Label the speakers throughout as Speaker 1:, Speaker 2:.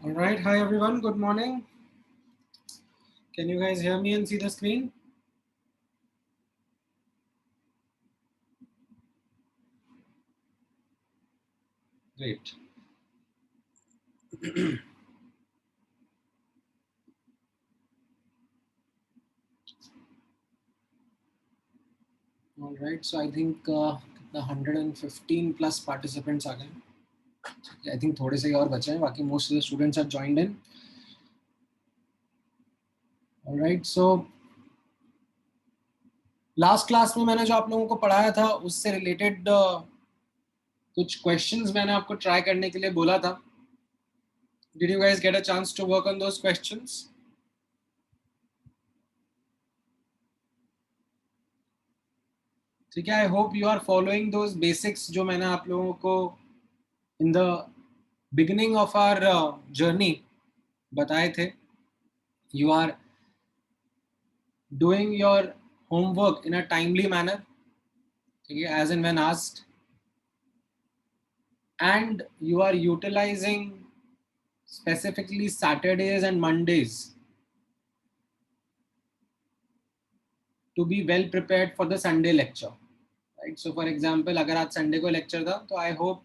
Speaker 1: All right, hi everyone, good morning. Can you guys hear me and see the screen? Great. All right, so I think the 115 plus participants are there. I think थोड़े से ही और बचे हैं, बाकी most of the students have joined in. All right, so last class में मैंने जो आप लोगों को पढ़ाया था उससे related कुछ questions मैंने आपको try करने के लिए बोला था. Did you guys get a chance to work on those questions? ठीक है, I hope you are following those basics जो मैंने आप लोगों को in the beginning of our journey बताए थे. You are doing your homework in a timely manner, as and when asked, and you are utilizing specifically Saturdays and Mondays to be well prepared for the Sunday lecture, right? So for example, अगर आज Sunday को lecture था तो I hope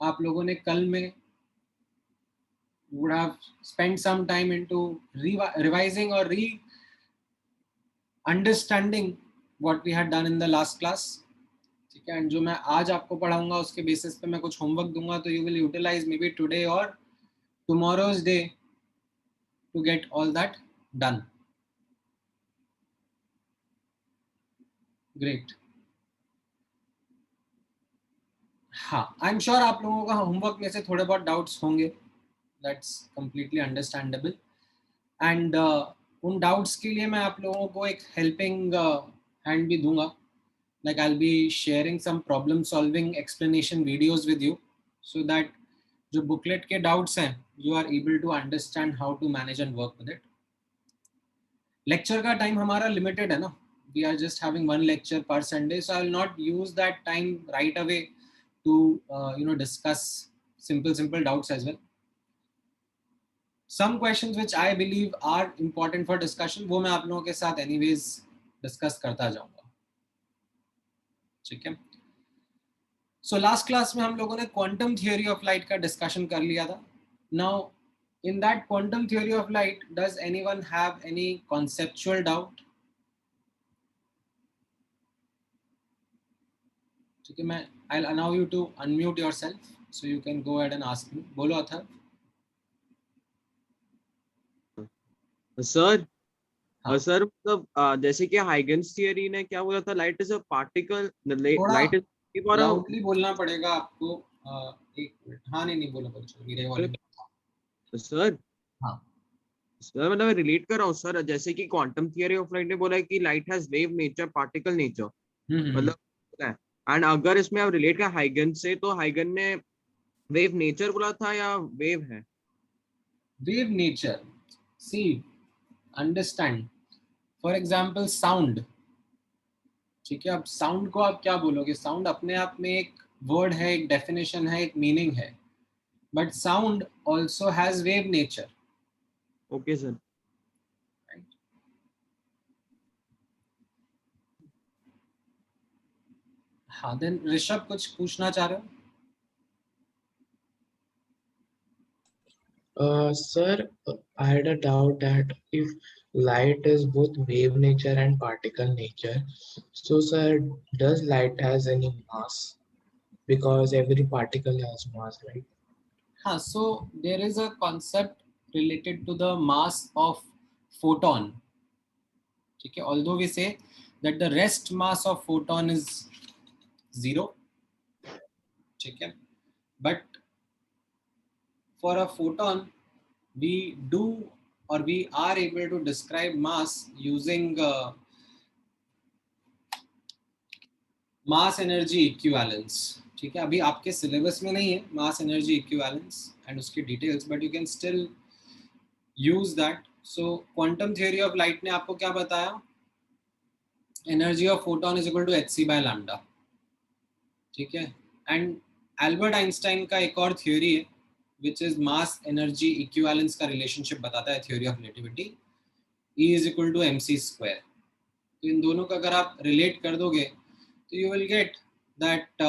Speaker 1: आप लोगों ने कल में would have spent some time into revising or understanding what we had done in the last class. ठीक है, एंड जो मैं आज आपको पढ़ाऊंगा उसके बेसिस पे मैं कुछ होमवर्क दूंगा, तो you will utilise maybe today और tomorrow's day to get all that done. Great. हाँ, आई एम श्योर आप लोगों का होमवर्क में से थोड़े बहुत डाउट्स होंगे, दैट्स कंप्लीटली अंडरस्टैंडेबल. एंड उन डाउट्स के लिए मैं आप लोगों को एक हेल्पिंग हैंड भी दूंगा. Like I'll be sharing some problem solving explanation videos with you so that जो बुकलेट के डाउट्स हैं, you are able to understand how to manage and work with it. Lecture का टाइम हमारा limited है ना, we are just having one lecture per Sunday, so I will not use that time right away to discuss simple doubts as well. Some questions which I believe are important for discussion, वो मैं आप लोगों के साथ anyways discuss करता जाऊंगा. ठीक है. So last class में हम लोगों ने quantum theory of light का discussion कर लिया था. Now in that quantum theory of light, does anyone have any conceptual doubt? ठीक है, मैं I'll allow you to unmute yourself so you can go ahead and ask me. बोलो Atharva.
Speaker 2: Sir sir मतलब जैसे कि हाइगन्स थियरी ने क्या बोला था, लाइट इज अ पार्टिकल,
Speaker 1: थोड़ा
Speaker 2: लाइट इज
Speaker 1: लाउडली बोलना पड़ेगा आपको. एक मिनट. हाँ नहीं बोलो बच्चों, मेरे वाले.
Speaker 2: सर
Speaker 1: हाँ
Speaker 2: सर मतलब रिलेट कर रहा हूँ सर, जैसे कि क्वांटम थियरी ऑफ लाइट ने बोला है कि light has wave nature, particle nature, मतलब एंड अगर इसमें आप रिलेट कर हाइगन से, तो हाइगन ने वेव नेचर बोला था या वेव है?
Speaker 1: Wave nature. See, understand. For example sound. ठीक है, अब साउंड को आप क्या बोलोगे? साउंड अपने आप में एक वर्ड है, एक डेफिनेशन है, एक मीनिंग है, but sound also has wave nature.
Speaker 2: Okay sir.
Speaker 1: हाँ, देन ऋषभ कुछ पूछना चाह रहे हो?
Speaker 3: Sir, I had a doubt that if light is both wave nature and particle nature, so sir, does light has any mass? Because every particle has mass, right?
Speaker 1: हाँ, so there is a concept related to the mass of photon. ठीक है, although we say that the rest mass of photon is 0. ठीक है, but for a photon we do or we are able to describe mass using mass energy equivalence. ठीक है, अभी आपके syllabus में नहीं है mass energy equivalence and उसकी details, but you can still use that. So quantum theory of light ने आपको क्या बताया? Energy of photon is equal to h by lambda. ठीक है, एंड एल्बर्ट आइंस्टाइन का एक और थ्योरी है which is mass energy equivalence का रिलेशनशिप बताता है, theory of relativity. E is equal to mc square. तो इन दोनों का अगर आप रिलेट कर दोगे तो you will get that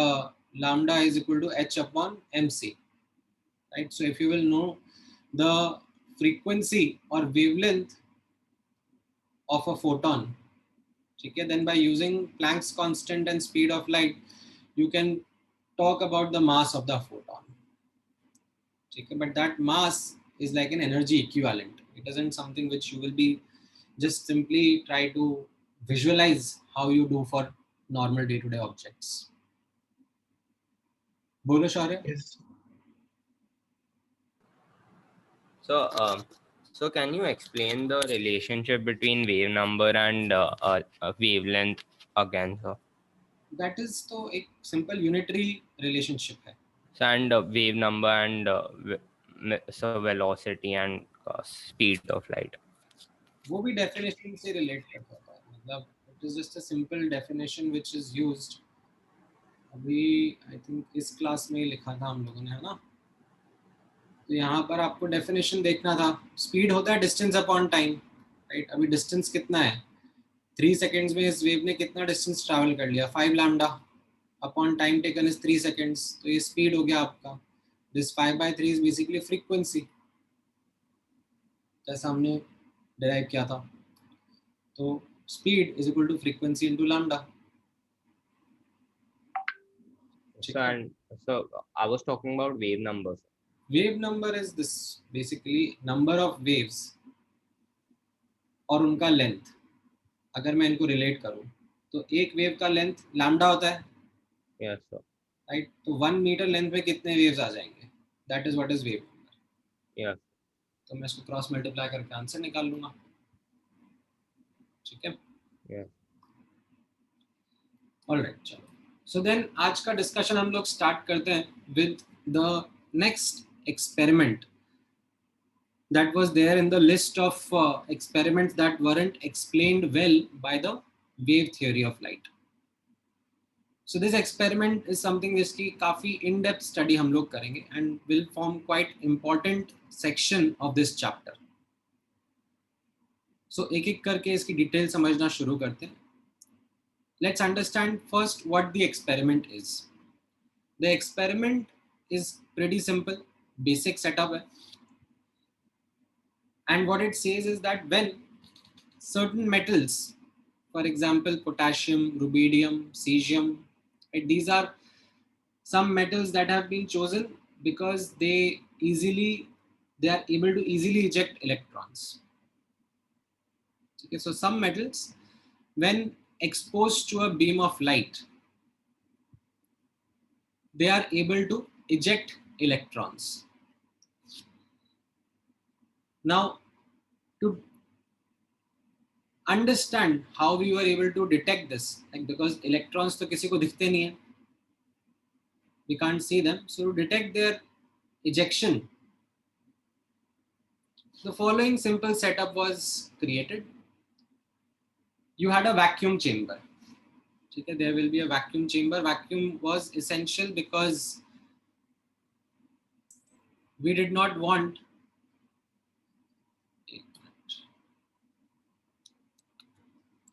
Speaker 1: lambda is equal to h upon mc, right? So if you will know the frequency or wavelength of a photon, okay, then by using Planck's constant and speed of light you can talk about the mass of the photon. Okay, but that mass is like an energy equivalent. It isn't something which you will be just simply try to visualize how you do for normal day-to-day objects. Bolo Shaurya.
Speaker 3: Yes.
Speaker 4: So can you explain the relationship between wave number and wavelength again, sir?
Speaker 1: That is तो एक simple unitary relationship है.
Speaker 4: So, and wave number and so velocity and speed of light.
Speaker 1: वो भी definition से relate कर सकता है. मतलब it is just a simple definition which is used. अभी I think इस क्लास में लिखा था हम लोगों ने, है ना? तो यहाँ पर आपको डेफिनेशन देखना था. स्पीड होता है डिस्टेंस अपॉन टाइम, राइट? अभी डिस्टेंस कितना है? 3 सेकेंड्स में इस वेव ने कितना डिस्टेंस ट्रैवल कर लिया? 5 lambda upon time taken is 3 seconds. तो ये स्पीड हो गया आपका. दिस 5/3 इज बेसिकली फ्रीक्वेंसी, जैसा हमने डिराइव किया था. तो speed is equal to frequency into lambda.
Speaker 4: So I was talking about wave numbers.
Speaker 1: Wave number is this basically number of waves और उनका लेंथ. अगर मैं इनको रिलेट करूं तो एक वेव का लेंथ लैम्डा होता है.
Speaker 4: Yes, sir.
Speaker 1: राइट? तो 1 मीटर लेंथ में कितने वेव्स आ जाएंगे? That is what is wave number.
Speaker 4: Yes.
Speaker 1: तो मैं इसको क्रॉस मल्टीप्लाई करके आंसर निकाल लूंगा. ठीक है.
Speaker 4: Yes.
Speaker 1: ऑलराइट, चलो. सो देन आज का डिस्कशन हम लोग स्टार्ट करते हैं with the next experiment that was there in the list of experiments that weren't explained well by the wave theory of light. So this experiment is something जिसकी काफी in-depth study हम लोग करेंगे and will form quite important section of this chapter. So एक एक करके इसकी detail समझना शुरू करते हैं. Let's understand first what the experiment is. The experiment is pretty simple, basic setup है. And what it says is that when certain metals, for example, potassium, rubidium, cesium, right, these are some metals that have been chosen because they are able to easily eject electrons. Okay, so some metals, when exposed to a beam of light, they are able to eject electrons. Now, to understand how we were able to detect this, like because electrons to किसी को दिखते नहीं है, we can't see them. So to detect their ejection, the following simple setup was created. You had a vacuum chamber. Okay, there will be a vacuum chamber. Vacuum was essential because we did not want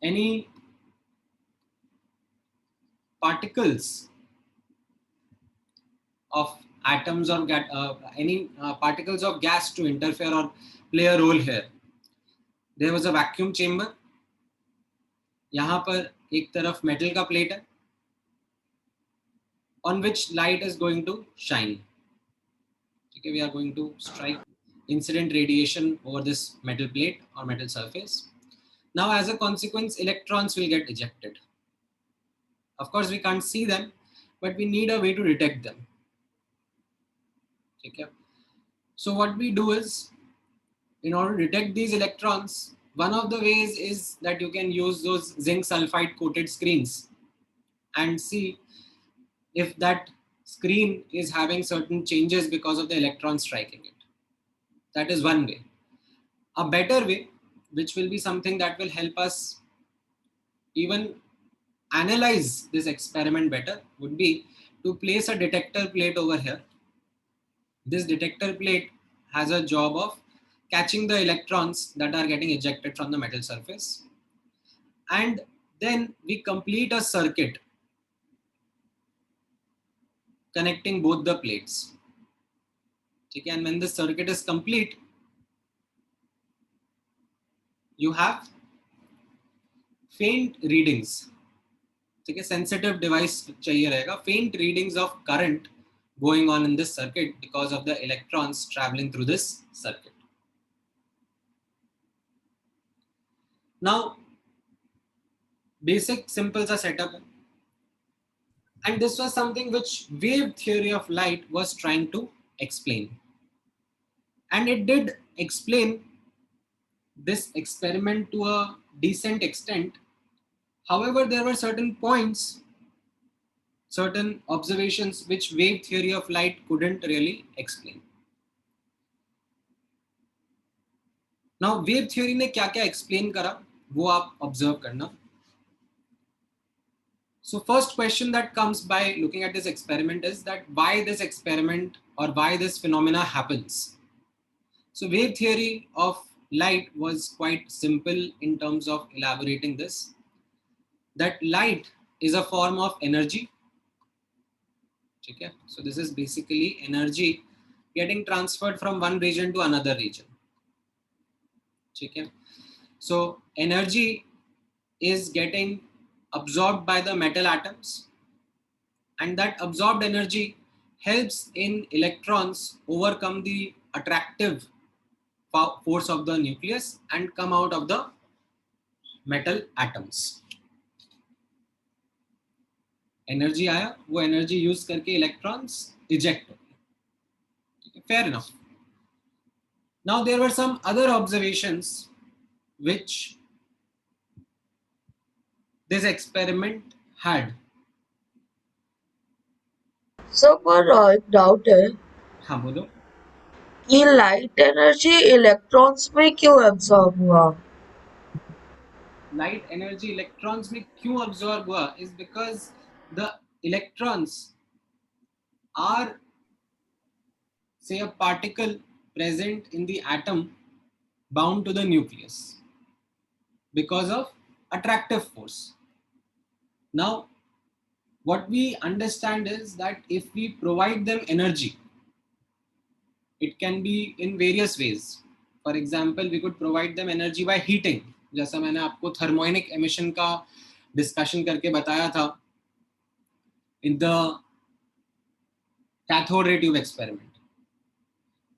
Speaker 1: any particles of atoms or any particles of gas to interfere or play a role here. There was a vacuum chamber. यहाँ पर एक तरफ metal का plate है, on which light is going to shine. Okay, we are going to strike incident radiation over this metal plate or metal surface. Now, as a consequence, electrons will get ejected. Of course, we can't see them, but we need a way to detect them. Okay. So what we do is, in order to detect these electrons, one of the ways is that you can use those zinc sulfide coated screens and see if that screen is having certain changes because of the electron striking it. That is one way. A better way, which will be something that will help us even analyze this experiment better, would be to place a detector plate over here. This detector plate has a job of catching the electrons that are getting ejected from the metal surface. And then we complete a circuit connecting both the plates. Okay, and when the circuit is complete, you have faint readings. Okay, sensitive device चाहिए रहेगा. Faint readings of current going on in this circuit because of the electrons traveling through this circuit. Now, basic simple सा setup है. And this was something which wave theory of light was trying to explain. And it did explain this experiment to a decent extent. However, there were certain points, certain observations which wave theory of light couldn't really explain. Now, wave theory ने क्या क्या explain करा, वो आप observe करना. So first question that comes by looking at this experiment is that why this experiment or why this phenomena happens. So wave theory of light was quite simple in terms of elaborating this, that light is a form of energy. Okay? So this is basically energy getting transferred from one region to another region. Okay? So energy is getting absorbed by the metal atoms, and that absorbed energy helps in electrons overcome the attractive force of the nucleus and come out of the metal atoms. Energy आया, वो energy use करके electrons eject हो गए. Fair enough. Now there were some other observations which this experiment had.
Speaker 5: So for doubt है,
Speaker 1: हाँ बोलो.
Speaker 5: ये light energy electrons में क्यों एब्जॉर्ब हुआ?
Speaker 1: लाइट एनर्जी इलेक्ट्रॉन्स में क्यों अब्सॉर्ब हुआ is because the electrons are say a particle present in the atom bound to the nucleus because of attractive force. Now what we understand is that if we provide them energy, it can be in various ways. For example, we could provide them energy by heating, जैसा मैंने आपको thermionic emission का discussion करके बताया था in the cathode ray tube experiment.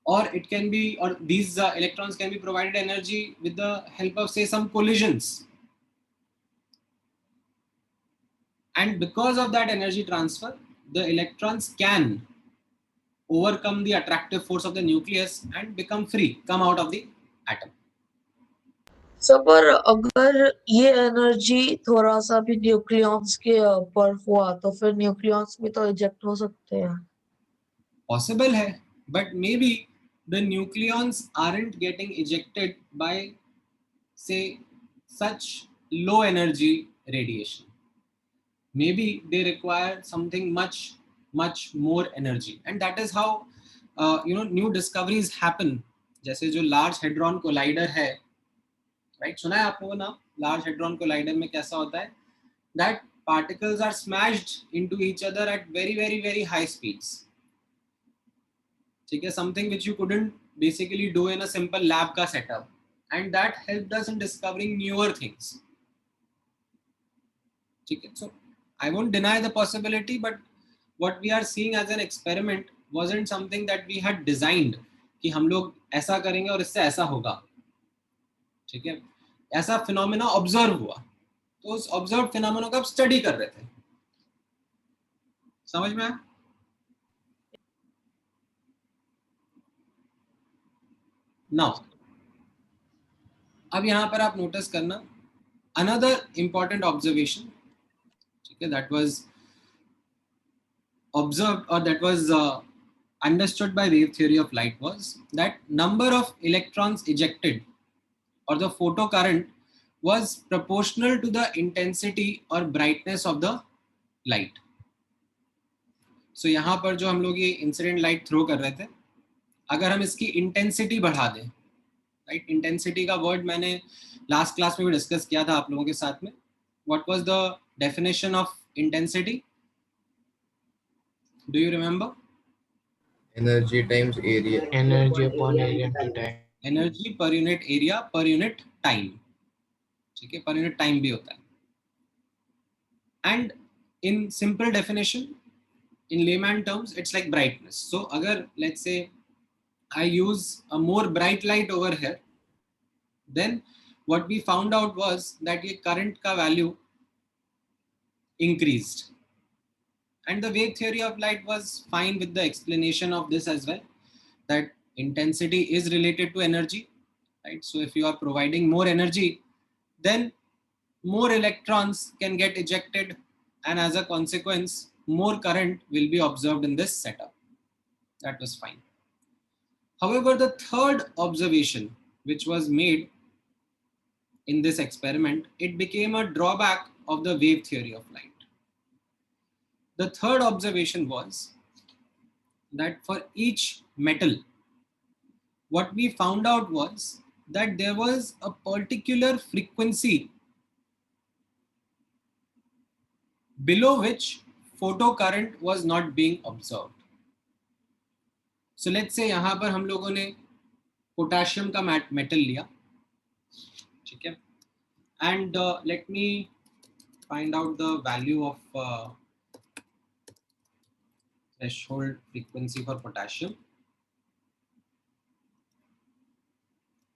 Speaker 1: Or it can be, or these electrons can be provided energy with the help of, say, some collisions. And because of that energy transfer, the electrons can overcome the attractive force of the nucleus and become free, come out of the atom.
Speaker 5: Sir पर अगर ये energy थोड़ा सा भी nucleons के पर हुआ तो फिर न्यूक्लियॉन्स भी तो इजेक्ट हो सकते हैं.
Speaker 1: Possible hai, but maybe the nucleons aren't getting ejected by, say, such low energy radiation. Maybe they require something much more energy, and that is how new discoveries happen. जैसे जो large hadron collider है, right? सुना है आप लोगों ना large hadron collider में कैसा होता है? That particles are smashed into each other at very high speeds. ठीक है, something which you couldn't basically do in a simple lab का setup, and that helped us in discovering newer things. ठीक है, so I won't deny the possibility, but what we are seeing as an experiment wasn't something that we had designed कि हम लोग ऐसा करेंगे और इससे ऐसा होगा. ठीक है, ऐसा फिनोमेना ऑब्जर्व हुआ, तो उस ऑब्जर्व फिनोमेना को आप स्टडी कर रहे थे. समझ में आया? नाउ अब यहां पर आप नोटिस करना another important observation, ठीक है, that was observed, or that was understood by wave theory of light, was that number of electrons ejected or the photocurrent was proportional to the intensity or brightness of the light. So यहाँ पर जो हम लोग ये incident light throw कर रहे थे, अगर हम इसकी इंटेंसिटी बढ़ा दें, राइट, इंटेंसिटी का वर्ड मैंने लास्ट क्लास में भी डिस्कस किया था आप लोगों के साथ में. What was the definition of intensity? Do you remember?
Speaker 6: Energy times area.
Speaker 3: Energy upon area into time.
Speaker 1: Energy per unit area per unit time. ठीक है, per unit time भी होता है. And in simple definition, in layman terms, it's like brightness. So agar let's say I use a more bright light over here, then what we found out was that ये current का value increased. And the wave theory of light was fine with the explanation of this as well, that intensity is related to energy, right? So if you are providing more energy, then more electrons can get ejected, and as a consequence, more current will be observed in this setup. That was fine. However, the third observation which was made in this experiment, it became a drawback of the wave theory of light. The third observation was that for each metal, what we found out was that there was a particular frequency below which photocurrent was not being observed. So let's say यहाँ पर हम लोगों ने potassium का metal लिया, ठीक है, and let me find out the value of threshold frequency for potassium.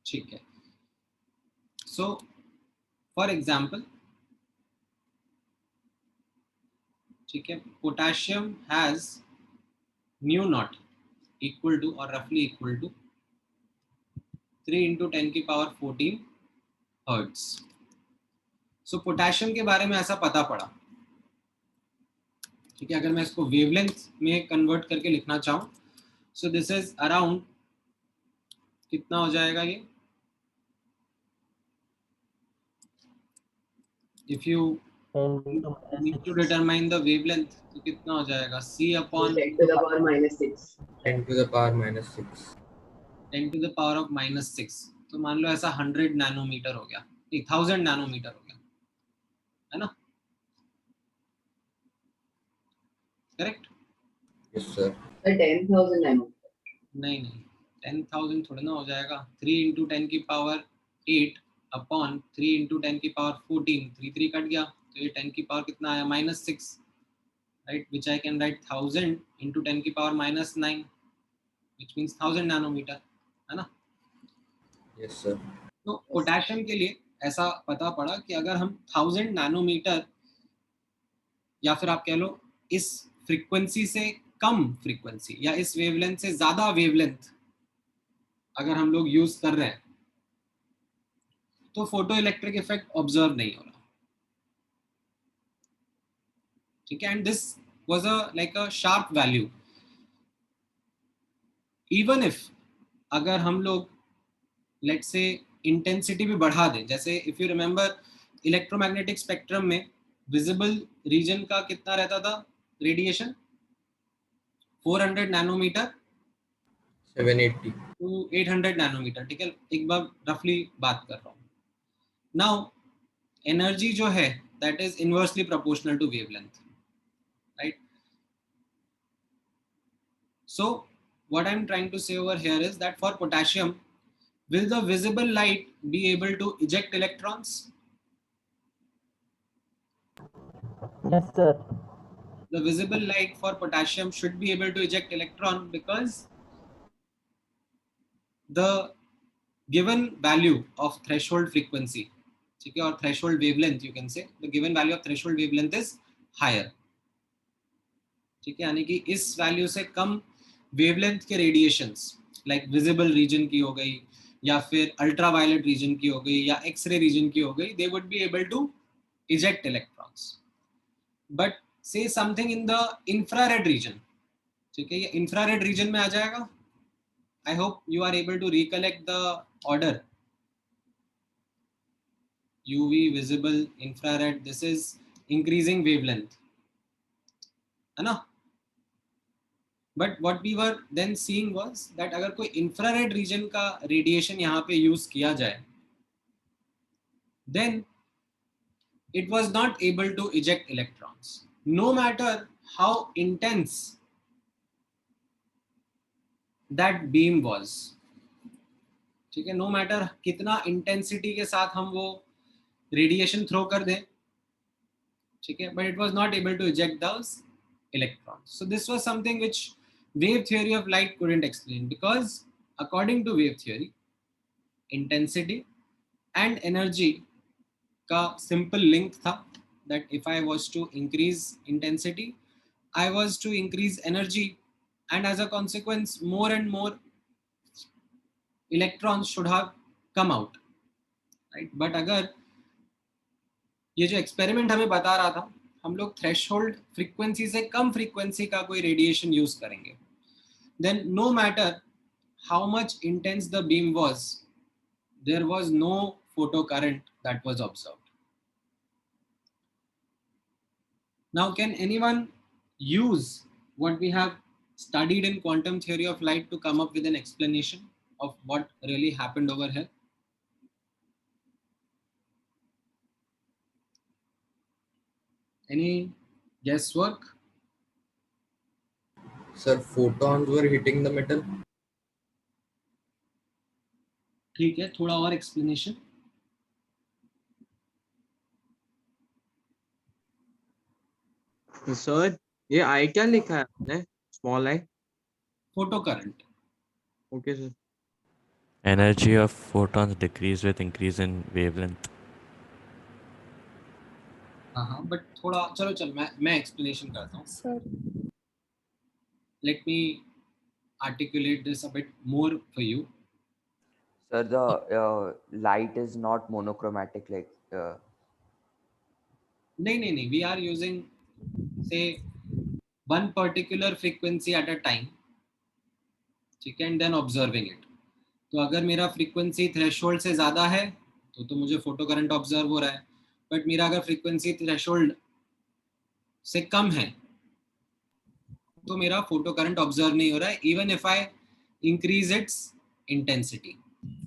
Speaker 1: ठीक है, so for example, ठीक है, potassium has mu naught equal to or roughly equal to 3 into 10 की power 14 hertz. So potassium के बारे में ऐसा पता पड़ा, ठीक है. अगर मैं इसको वेवलेंथ में कन्वर्ट करके लिखना चाहूँ, so this is around कितना हो जाएगा ये? If you
Speaker 7: 10 to
Speaker 1: need to
Speaker 7: -6.
Speaker 1: determine the wavelength, तो कितना हो जाएगा? C upon
Speaker 8: 10 to the power -6.
Speaker 6: 10 to the power -6.
Speaker 1: 10 to the power of -6. तो मान लो ऐसा 100 नैनोमीटर हो गया, नहीं 1000 नैनोमीटर हो गया, है ना? Correct?
Speaker 6: Yes, sir.
Speaker 8: The 10,000 nano.
Speaker 1: नहीं नहीं, 10,000 थोड़ा ना हो जाएगा. 3 into 10 की पावर 8 अपॉन 3 into 10 की पावर 14, 3 कट गया, तो ये 10 की पावर कितना आया? -6, right? Which I can write 1000 into 10 की पावर -9, विच मीन्स 1000 नैनोमीटर, है ना?
Speaker 6: Yes, sir.
Speaker 1: तो पोटेशियम के लिए ऐसा पता पड़ा कि अगर हम 1000 नैनोमीटर या फिर आप कह लो इस फ्रीक्वेंसी से कम फ्रीक्वेंसी या इस वेवलेंथ से ज्यादा वेवलेंथ अगर हम लोग यूज कर रहे हैं तो फोटो इलेक्ट्रिक इफेक्ट ऑब्जर्व नहीं हो रहा. ठीक है, and this was a like a sharp value. Even if अगर हम लोग लेट्स से इंटेंसिटी भी बढ़ा दें, जैसे if you remember electromagnetic spectrum में विजिबल रीजन का कितना रहता था रेडिएशन? 400 नैनोमीटर
Speaker 6: 780.
Speaker 1: To 800 nanometre. ठीक है, एक बार रफली बात कर रहा हूँ. नाउ एनर्जी जो है that is inversely proportional to wavelength, right? So what I'm trying to say over here is that for potassium, will the visible light be able to eject electrons?
Speaker 7: Yes, sir.
Speaker 1: The visible light for potassium should be able to eject electron because the given value of threshold frequency, ठीक है, और threshold wavelength, you can say the given value of threshold wavelength is higher. ठीक है, यानी कि इस value से कम wavelength के रेडिएशंस लाइक विजिबल रीजन की हो गई या फिर अल्ट्रावायलेट रीजन की हो गई या एक्सरे रीजन की हो गई, they would be able to eject electrons. But say something in the infrared region, ठीक है, ये इंफ्रारेड रीजन में आ जाएगा. I hope you are able to recollect the order. UV, visible, infrared, this is increasing wavelength, है ना? But what we were then seeing was that अगर कोई इंफ्रारेड रीजन का रेडिएशन यहाँ पे यूज किया जाए, then it was not able to eject electrons no matter how intense that beam was. ठीक है, no matter कितना इंटेंसिटी के साथ हम वो रेडिएशन थ्रो कर दें, ठीक है, but it was not able to eject those electrons. So this was something which wave theory of light couldn't explain, because according to wave theory intensity and energy का simple link था that if I was to increase intensity, I was to increase energy, and as a consequence more and more electrons should have come out, right? But अगर ये जो experiment हमें बता रहा था हम लोग थ्रेशोल्ड फ्रीक्वेंसी से कम फ्रीक्वेंसी का कोई रेडिएशन यूज करेंगे, then no matter how much intense the beam was, there was no photocurrent that was observed. Now, can anyone use what we have studied in quantum theory of light to come up with an explanation of what really happened over here? Any guesswork?
Speaker 6: Sir, photons were hitting the metal.
Speaker 1: ठीक है, थोड़ा और explanation.
Speaker 2: Sir ये आई क्या लिखा है आपने? Small I.
Speaker 1: Photocurrent.
Speaker 2: Okay sir.
Speaker 9: Energy of photons decrease with increase in wavelength.
Speaker 1: हाँ, बट थोड़ा चलो मैं explanation करता हूँ.
Speaker 5: Sir,
Speaker 1: Let me articulate this a bit more for you.
Speaker 10: Sir, the light is not monochromatic like.
Speaker 1: नहीं, we are using say one particular frequency at a time, ठीक है, and then observing it. तो अगर मेरा frequency threshold से ज़्यादा है तो मुझे फोटो करंट ऑब्जर्व हो रहा है, बट मेरा अगर फ्रीक्वेंसी थ्रेशोल्ड से कम है तो मेरा फोटो करंट ऑब्जर्व नहीं हो रहा है, even if I increase its intensity.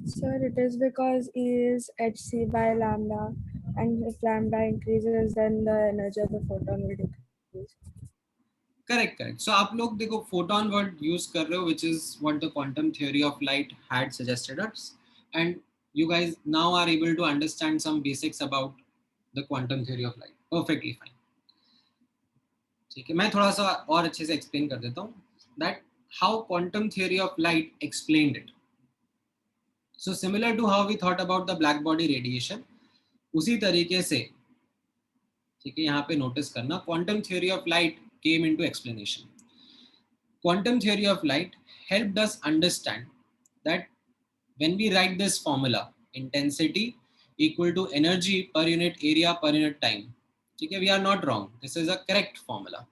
Speaker 11: Sir, it is because E is hc by lambda, and if lambda increases, then the energy of the photon will decrease.
Speaker 1: Correct. So आप लोग देखो photon word use कर रहे हो, which is what the quantum theory of light had suggested us, and you guys now are able to understand some basics about the quantum theory of light. Perfectly fine. ठीक है, मैं थोड़ा सा और अच्छे से एक्सप्लेन कर देता हूँ that how quantum theory of light explained it. So similar to how we thought about the black body radiation, उसी तरीके से, ठीक है, यहाँ पे नोटिस करना, quantum theory of light came into explanation. Quantum theory of light helped us understand that when we write this formula, intensity equal to energy per unit area per unit time, ठीक है, we are not wrong. This is a correct formula.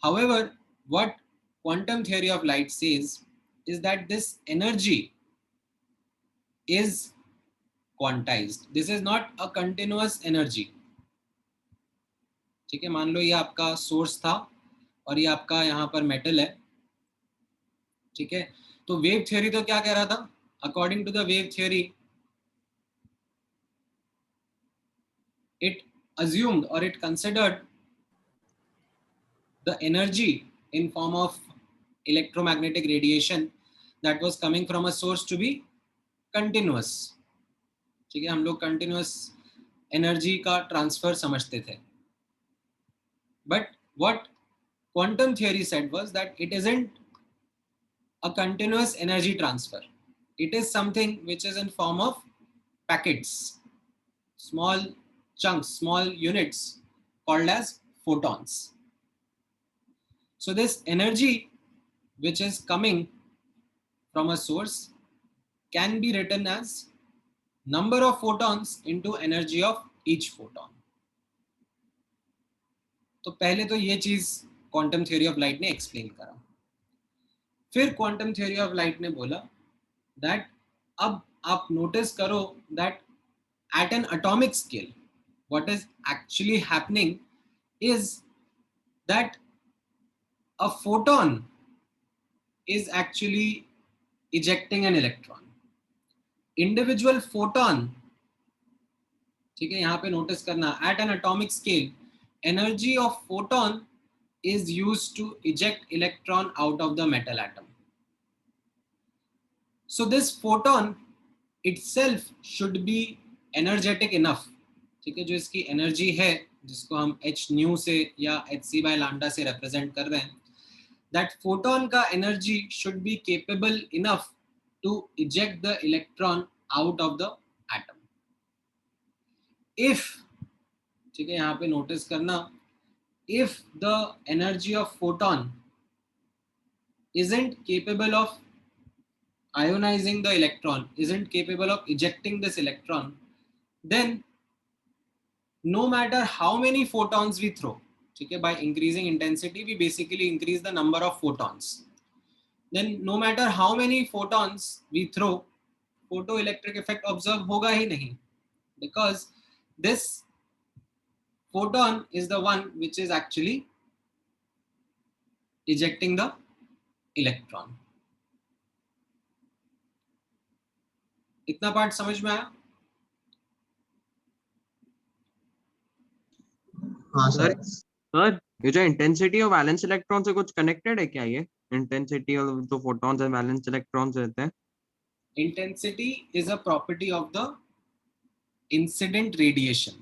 Speaker 1: However, what quantum theory of light says is that this energy is quantized. This is not a continuous energy. ठीक है, मान लो ये आपका source था और ये आपका यहाँ पर मेटल है, ठीक है, तो वेव थ्योरी तो क्या कह रहा था? According to the wave theory, it assumed or it considered the energy in form of electromagnetic radiation that was coming from a source to be continuous. ठीक है, हम लोग continuous energy का transfer समझते थे. But what quantum theory said was that it isn't a continuous energy transfer. It is something which is in form of packets, small chunks, small units called as photons. So this energy which is coming from a source can be written as number of photons into energy of each photon. तो पहले तो ये चीज quantum theory of light ने explain करा. फिर quantum theory of light ने बोला दैट अब आप नोटिस करो that at an atomic scale what is actually happening is that a photon is actually ejecting an electron. Individual photon, ठीक है, यहाँ पे नोटिस करना, at an atomic scale energy of photon is used to eject electron out of the metal atom. So this photon itself should be energetic enough, ठीक है, जो इसकी energy है जिसको हम h nu से या hc by lambda से represent कर रहे हैं, that photon का energy should be capable enough to eject the electron out of the atom. If, ठीक है, यहाँ पे नोटिस करना, if the energy of photon isn't capable of ionizing the electron, isn't capable of ejecting this electron, then no matter how many photons we throw, ठीक है, by increasing intensity we basically increase the number of photons, then no matter how many photons we throw, photoelectric effect observe होगा ही नहीं, because this photon is the one which is actually ejecting the electron. इतना part समझ में आया?
Speaker 3: हाँ
Speaker 2: sir
Speaker 3: sir.
Speaker 2: Sir ये जो intensity और वैलेंस इलेक्ट्रॉन से कुछ कनेक्टेड है क्या? ये इंटेंसिटी और जो फोटॉन्स और वैलेंस इलेक्ट्रॉन्स रहते हैं.
Speaker 1: Intensity is a property of the incident radiation.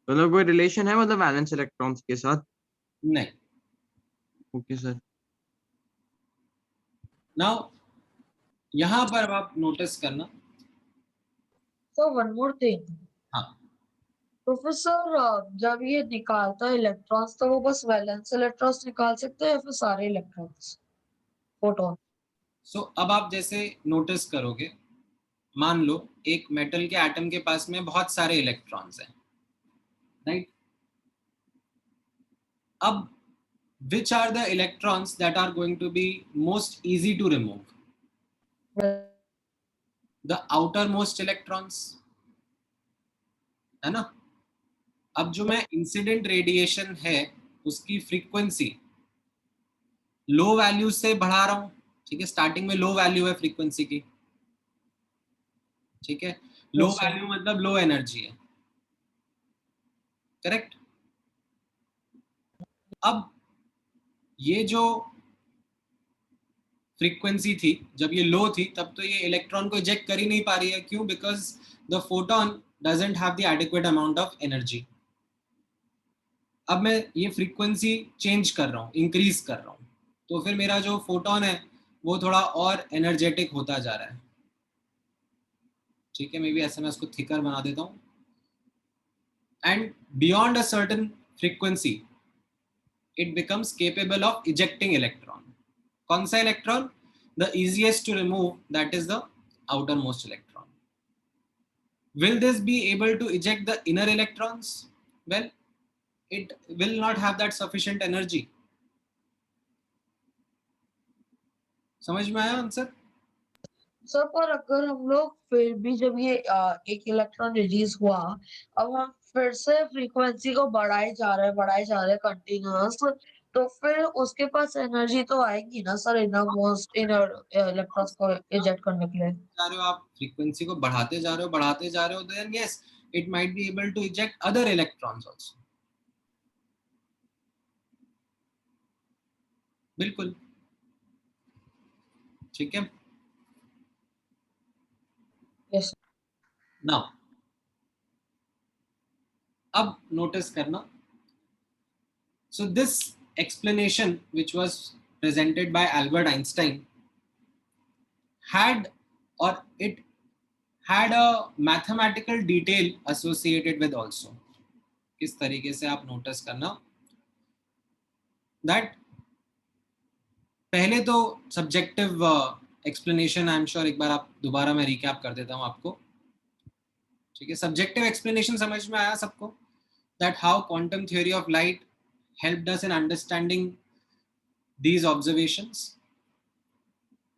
Speaker 2: मतलब कोई रिलेशन है मतलब वैलेंस इलेक्ट्रॉन्स के साथ?
Speaker 1: नहीं.
Speaker 2: Okay sir.
Speaker 1: Now यहाँ पर आप नोटिस करना.
Speaker 5: So one more thing.
Speaker 1: हाँ.
Speaker 5: प्रोफेसर, जब ये निकालता है इलेक्ट्रॉन्स तो वो बस वैलेंस इलेक्ट्रॉन्स निकाल सकते हैं या फिर सारे इलेक्ट्रॉन्स, फोटोन?
Speaker 1: सो अब आप जैसे नोटिस करोगे, मान लो एक मेटल के एटम के पास में बहुत सारे इलेक्ट्रॉन्स हैं, राइट? अब which are the electrons that are going to be most easy to remove? the outermost electrons, है ना? अब जो मैं इंसिडेंट रेडिएशन है उसकी फ्रीक्वेंसी लो वैल्यू से बढ़ा रहा हूं, ठीक है, स्टार्टिंग में लो वैल्यू है फ्रीक्वेंसी की, ठीक है, लो
Speaker 5: Yes, sir.
Speaker 1: वैल्यू मतलब लो एनर्जी है, करेक्ट? अब ये जो फ्रीक्वेंसी थी जब ये लो थी तब तो ये इलेक्ट्रॉन को इजेक्ट कर ही नहीं पा रही है, क्यों? Because the photon doesn't have the adequate amount of energy. अब मैं ये फ्रीक्वेंसी चेंज कर रहा हूँ, इंक्रीज कर रहा हूँ, तो फिर मेरा जो फोटोन है वो थोड़ा और एनर्जेटिक होता जा रहा है, ठीक है? मे बी ऐसे मैं इसको थिकर बना देता हूँ। And beyond a certain frequency it becomes capable of ejecting electron. कौन सा electron? The easiest to remove, that is the outermost electron. Will this be able to eject the inner electrons? Well, it will not have that sufficient energy. समझ में आया answer?
Speaker 5: Sir पर अगर हम लोग फिर भी जब ये एक इलेक्ट्रॉन रिलीज हुआ, अब हम फिर से फ्रीक्वेंसी को बढ़ाए जा रहे हैं कंटिन्यूअस, तो फिर उसके पास एनर्जी तो आएगी ना सर इनर इलेक्ट्रॉन्स को इजेक्ट करने के लिए।
Speaker 1: जा रहे हो आप, फ्रीक्वेंसी को बढ़ाते जा रहे हो, then yes, it might be able to eject other electrons also. बिल्कुल, ठीक है।
Speaker 5: यस
Speaker 1: नाउ अब नोटिस करना, so this explanation which was presented by Albert Einstein had, or it had a mathematical detail associated with also. किस तरीके से आप notice करना that पहले तो subjective explanation, I am sure एक बार आप दोबारा मैं रिकैप कर देता हूं आपको, ठीक है? सब्जेक्टिव एक्सप्लेनेशन समझ में आया सबको, that how quantum theory of light helped us in understanding these observations,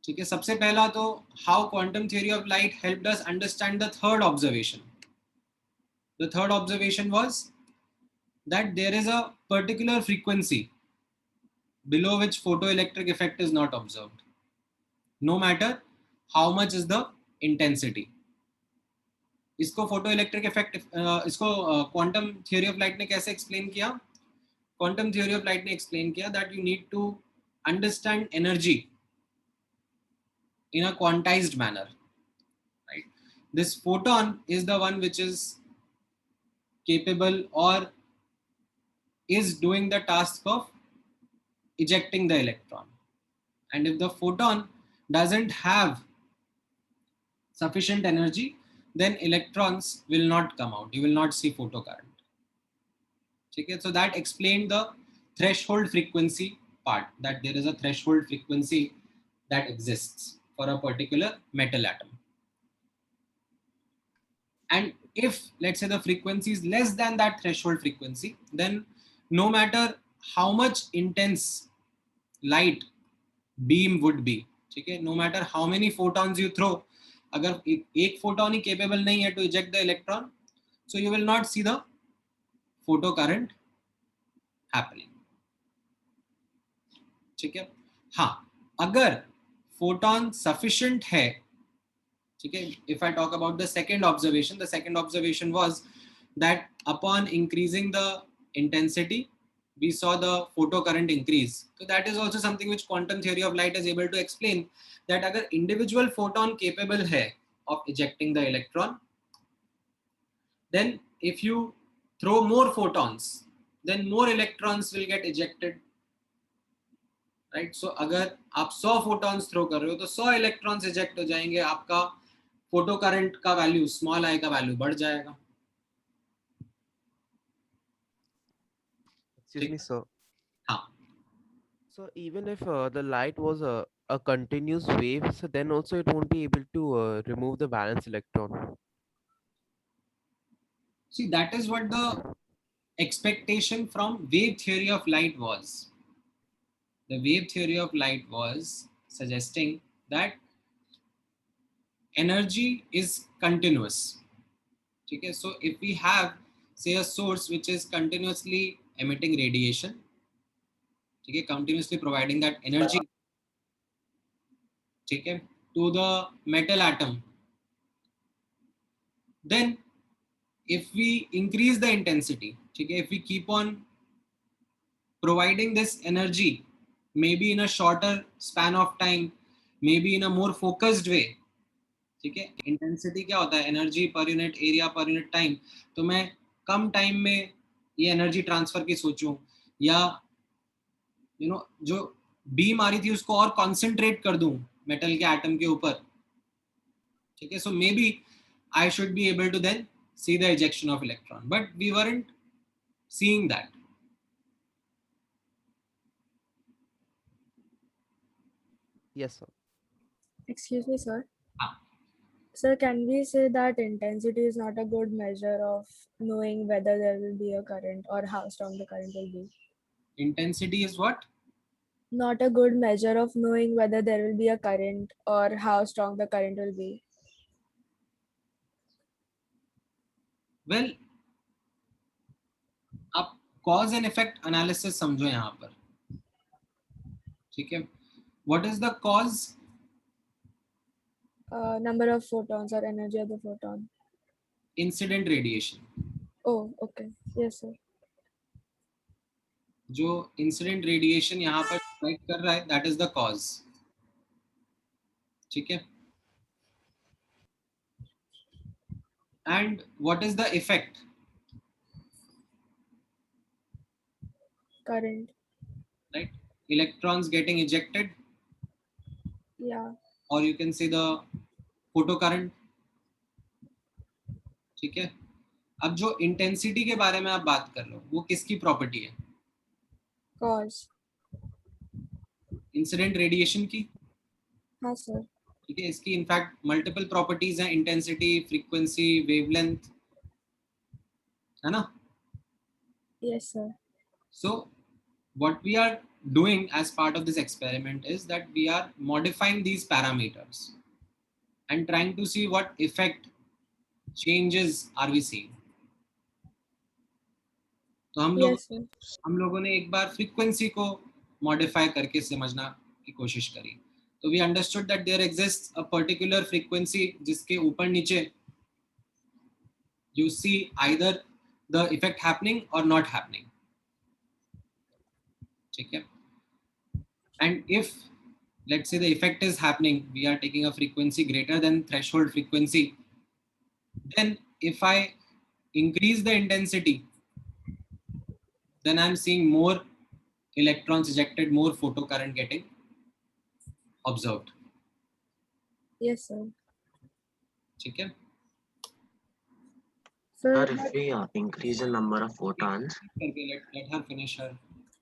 Speaker 1: ठीक है? सबसे पहला तो how quantum theory of light helped us understand the third observation. The third observation was that there is a particular frequency below which photoelectric effect is not observed, no matter how much is the intensity. इसको photoelectric effect, इसको quantum theory of light ने कैसे explain किया? Quantum theory of light ने explain किया that you need to understand energy in a quantized manner, right? This photon is the one which is capable or is doing the task of ejecting the electron, and if the photon doesn't have sufficient energy, then electrons will not come out, you will not see photocurrent, okay? So that explained the threshold frequency part, that there is a threshold frequency that exists for a particular metal atom, and if let's say the frequency is less than that threshold frequency, then no matter how much intense light beam would be, ठीक है, no matter how many photons you throw, अगर एक photon ही capable नहीं है to eject the electron, so you will not see the photocurrent happening, ठीक है? हाँ, अगर photon sufficient है, ठीक है, if I talk about the second observation was that upon increasing the intensity we saw the photocurrent increase. So that is also something which quantum theory of light is able to explain, that agar individual photon capable hai of ejecting the electron, then if you throw more photons, then more electrons will get ejected, right? So agar aap 100 photons throw kar rahe ho to 100 electrons eject ho jayenge, aapka photocurrent ka value, small I का value बढ़ जाएगा।
Speaker 12: Excuse me, sir.
Speaker 1: हाँ,
Speaker 12: So even if the light was a continuous wave, so then also it won't be able to remove the valence electron.
Speaker 1: see, that is what the expectation from wave theory of light was. The wave theory of light was suggesting that energy is continuous. ठीक है, so if we have say a source which is continuously emitting radiation, ठीक है, continuously providing that energy, ठीक है, to the metal atom, then if we increase the intensity, ठीक है, if we keep on providing this energy maybe in a shorter span of time, maybe in a more focused way, ठीक है, intensity क्या होता है, energy पर unit area per unit time, तो मैं कम टाइम में ये एनर्जी ट्रांसफर की सोचूं, या जो बीम आ रही थी उसको और कॉन्सेंट्रेट कर दूं मेटल के एटम के ऊपर, ठीक है, so may be I should be able to then see the ejection of electron, but we weren't seeing that.
Speaker 12: Yes, sir.
Speaker 11: Excuse me, sir. Sir, can we say that intensity is not a good measure of knowing whether there will be a current or how strong the current will be?
Speaker 1: Intensity is what?
Speaker 11: Not a good measure of knowing whether there will be a current or how strong the current will be.
Speaker 1: Well, आप cause and effect analysis समझो यहाँ पर, ठीक है, what is the cause?
Speaker 11: Number of photons or energy of the photon.
Speaker 1: Incident radiation.
Speaker 11: Oh, okay. Yes, sir.
Speaker 1: जो incident radiation यहाँ पर strike कर रहा है, दैट इज द कॉज, ठीक है, and what is the effect?
Speaker 11: Current.
Speaker 1: Right, electrons getting ejected.
Speaker 11: Yeah.
Speaker 1: Or you can say the photo current, ठीक है. अब जो इंटेंसिटी के बारे में आप बात कर रहे हो, वो किसकी प्रॉपर्टी है?
Speaker 11: Cause.
Speaker 1: इंसिडेंट रेडिएशन की.
Speaker 11: हाँ सर.
Speaker 1: ठीक है, इसकी इनफैक्ट मल्टीपल प्रॉपर्टीज हैं, इंटेंसिटी, फ्रीक्वेंसी, वेवलेंथ, है ना?
Speaker 11: Yes, sir.
Speaker 1: So what we are doing as part of this experiment is that we are modifying these parameters and trying to see what effect changes are we seeing. तो हम लोगों ने एक बार frequency को modify करके समझना की कोशिश करी. तो we understood that there exists a particular frequency जिसके ऊपर नीचे you see either the effect happening और नॉट हैपनिंग, ठीक है. And if let's say the effect is happening, we are taking a frequency greater than threshold frequency, then if I increase the intensity, then I'm seeing more electrons ejected, more photocurrent getting observed.
Speaker 11: Yes, sir.
Speaker 1: ठीक है.
Speaker 11: Sir,
Speaker 13: if we increase the number of photons.
Speaker 1: Let her finish her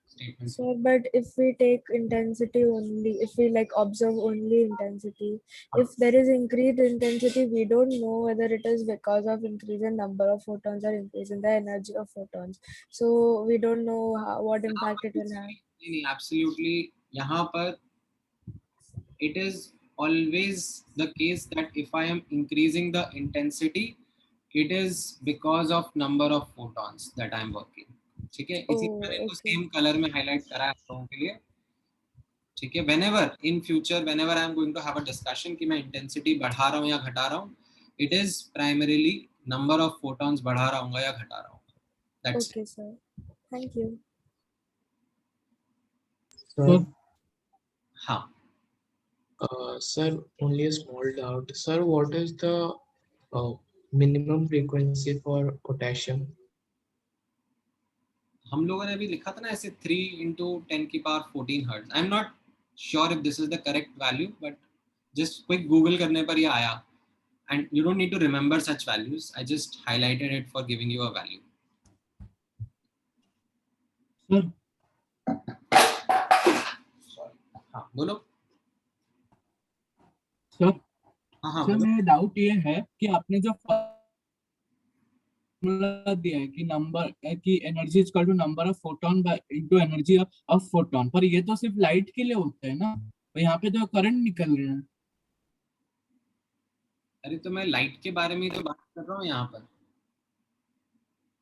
Speaker 1: statement.
Speaker 11: Sir, but if we take intensity only, if we like observe only intensity, if there is increased intensity, we don't know whether it is because of increase in number of photons or increase in the energy of photons. So we don't know what impact it will have.
Speaker 1: Absolutely. यहाँ पर it is always the case that if I am increasing the intensity, it is because of number of photons that I am working. ठीक है, इसी मैंने को same colour में highlight करा है आप लोगों के लिए, ठीक है. whenever in future, whenever I am going to have a discussion कि मैं इंटेंसिटी बढ़ा रहा हूँ या घटा रहा हूँ, it is primarily number of photons बढ़ा रहा हूँ या घटा रहा हूँ. That's
Speaker 11: okay, sir. Thank you.
Speaker 3: Sir,
Speaker 1: हाँ.
Speaker 3: Sir, only a small doubt. Sir, what is the minimum frequency for potassium?
Speaker 1: हम लोगों ने अभी लिखा था ना ऐसे 3 into 10 की power 14 hertz. I am not sure if this is the correct value, but just quick Google करने पर ये आया. And you don't need to remember such values, I just highlighted it for giving you a value. हाँ बोलो.
Speaker 14: Sir,
Speaker 1: हाँ
Speaker 14: sir मेरा doubt ये है कि आपने जो दिया है कि नंबर की energy is equal to number of photon into energy of photon, पर ये तो सिर्फ लाइट के लिए होता है ना, तो यहाँ पे तो करंट निकल रहे हैं.
Speaker 1: अरे तो मैं लाइट के बारे में ही तो बात कर रहा हूँ यहाँ पर.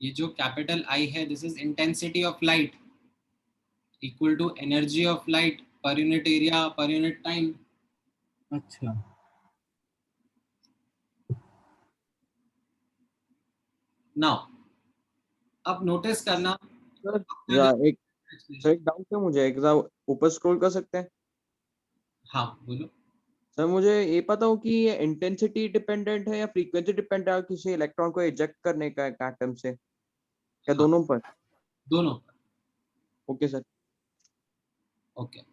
Speaker 1: ये जो कैपिटल I है, this is intensity of light equal to energy of light per unit area per unit time.
Speaker 14: अच्छा.
Speaker 1: नाउ अब नोटिस करना.
Speaker 2: सर एक डाउट है मुझे, एक बार ऊपर स्क्रॉल कर सकते हैं?
Speaker 1: हाँ बोलो.
Speaker 2: सर मुझे ये पता हो कि ये इंटेंसिटी डिपेंडेंट है या फ्रीक्वेंसी डिपेंडेंट है किसी इलेक्ट्रॉन को इजेक्ट करने का एटम से, या दोनों पर?
Speaker 1: दोनों पर.
Speaker 2: Okay sir.
Speaker 1: Okay.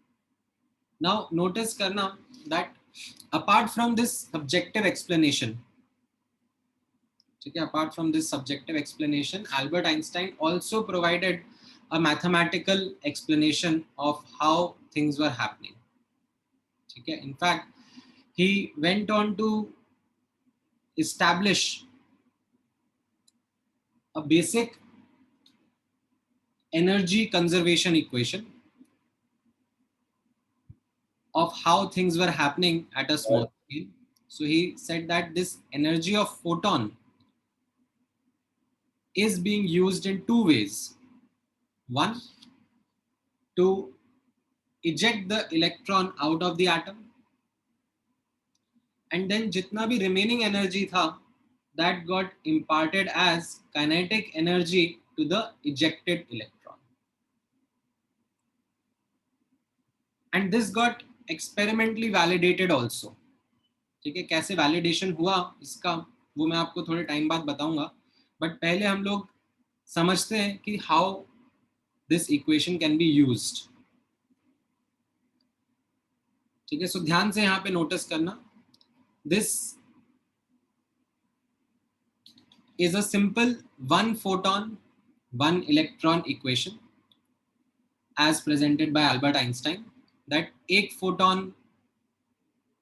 Speaker 1: Now notice करना that apart from this subjective explanation, ठीक है, apart from this subjective explanation, Albert Einstein also provided a mathematical explanation of how things were happening. ठीक है. In fact, he went on to establish a basic energy conservation equation of how things were happening at a small scale. So he said that this energy of photon is being used in two ways. One, to eject the electron out of the atom, and then jitna bhi remaining energy tha, that got imparted as kinetic energy to the ejected electron. And this got experimentally validated also. ठीक है, कैसे validation हुआ इसका वो मैं आपको थोड़े time बाद बताऊंगा, बट पहले हम लोग समझते हैं कि how this equation can be used. ठीक है, सो ध्यान से यहाँ पे नोटिस करना. This is a simple one photon one electron equation as presented by Albert Einstein. That एक फोटॉन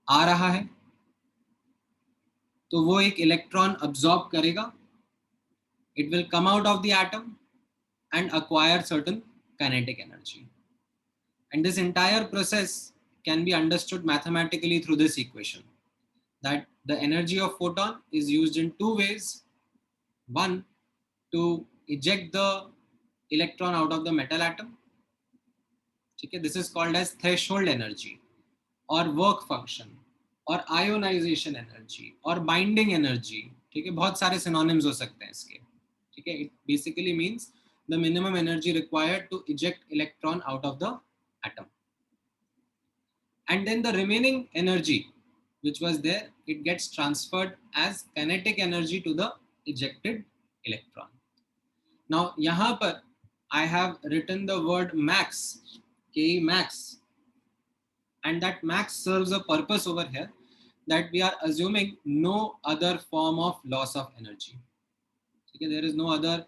Speaker 1: आ रहा है तो वो एक इलेक्ट्रॉन अब्सॉर्ब करेगा. It will come out of the atom and acquire certain kinetic energy. And this entire process can be understood mathematically through this equation, that the energy of photon is used in two ways. One, to eject the electron out of the metal atom. Okay, this is called as threshold energy or work function or ionization energy or binding energy. ठीक है, बहुत सारे synonyms हो सकते हैं इसके. ठीक है, it basically means the minimum energy required to eject electron out of the atom. And then the remaining energy which was there, it gets transferred as kinetic energy to the ejected electron. Now यहाँ पर I have written the word max, Ke max, and that max serves a purpose over here, that we are assuming no other form of loss of energy. Okay, there is no other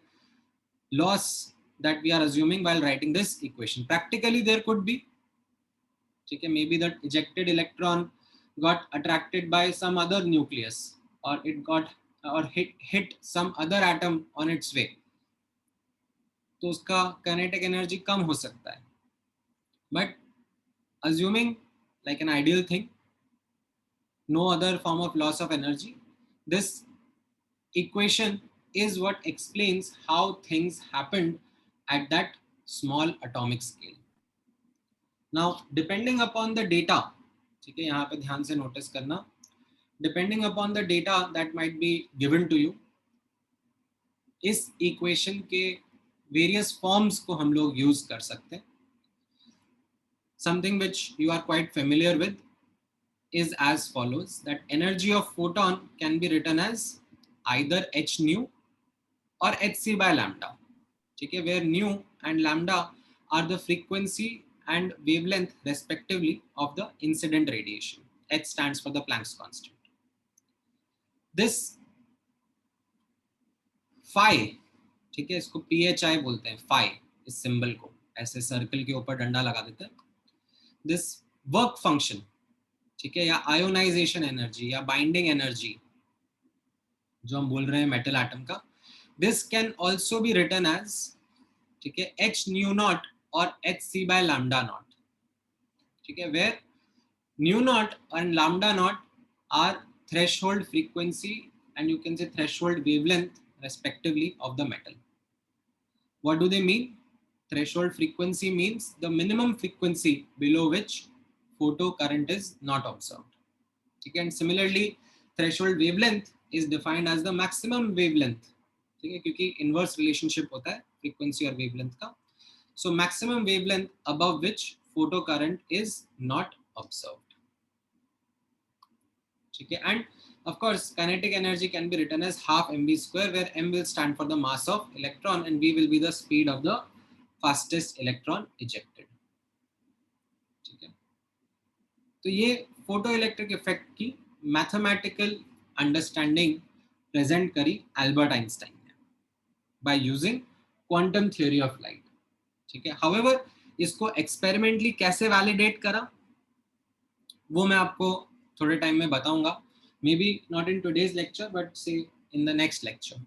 Speaker 1: loss that we are assuming while writing this equation. Practically there could be, okay, maybe that ejected electron got attracted by some other nucleus, or it got or hit some other atom on its way, तो उसका kinetic energy कम हो सकता है. But assuming like an ideal thing, no other form of loss of energy, this equation is what explains how things happened at that small atomic scale. Now depending upon the data, ठीक है, यहाँ पे ध्यान से notice करना, depending upon the data that might be given to you, इस equation के various forms को हम लोग use कर सकते हैं. Something which you are quite familiar with is as follows, that energy of photon can be written as either h nu or hc by lambda. ठीक है, where nu and lambda are the frequency and wavelength respectively of the incident radiation. H stands for the Planck's constant. This phi, ठीक है, इसको phi बोलते हैं, phi इस symbol को ऐसे सर्कल के ऊपर डंडा लगा देते हैं. This work function, ठीक है, या आयोनाइजेशन एनर्जी या बाइंडिंग एनर्जी जो हम बोल रहे हैं मेटल एटम का, this can also be written as, ठीक है, h nu naught or hc by lambda naught. ठीक है, where nu naught and lambda naught are threshold frequency and you can say threshold wavelength respectively of the metal. What do they mean? Threshold frequency means the minimum frequency below which photocurrent is not observed. ठीक है, and similarly threshold wavelength is defined as the maximum wavelength. ठीक है, क्योंकि inverse relationship होता है frequency और wavelength का. So maximum wavelength above which photocurrent is not observed. ठीक है, and of course kinetic energy can be written as half mv square, where m will stand for the mass of electron and v will be the speed of the fastest electron ejected. ठीक है, तो ये photo electric effect की mathematical understanding present करी Albert Einstein ने by using quantum theory of light. ठीक है, however इसको एक्सपेरिमेंटली कैसे वैलिडेट करा वो मैं आपको थोड़े टाइम में बताऊंगा. Maybe not in today's lecture, but say in the next lecture.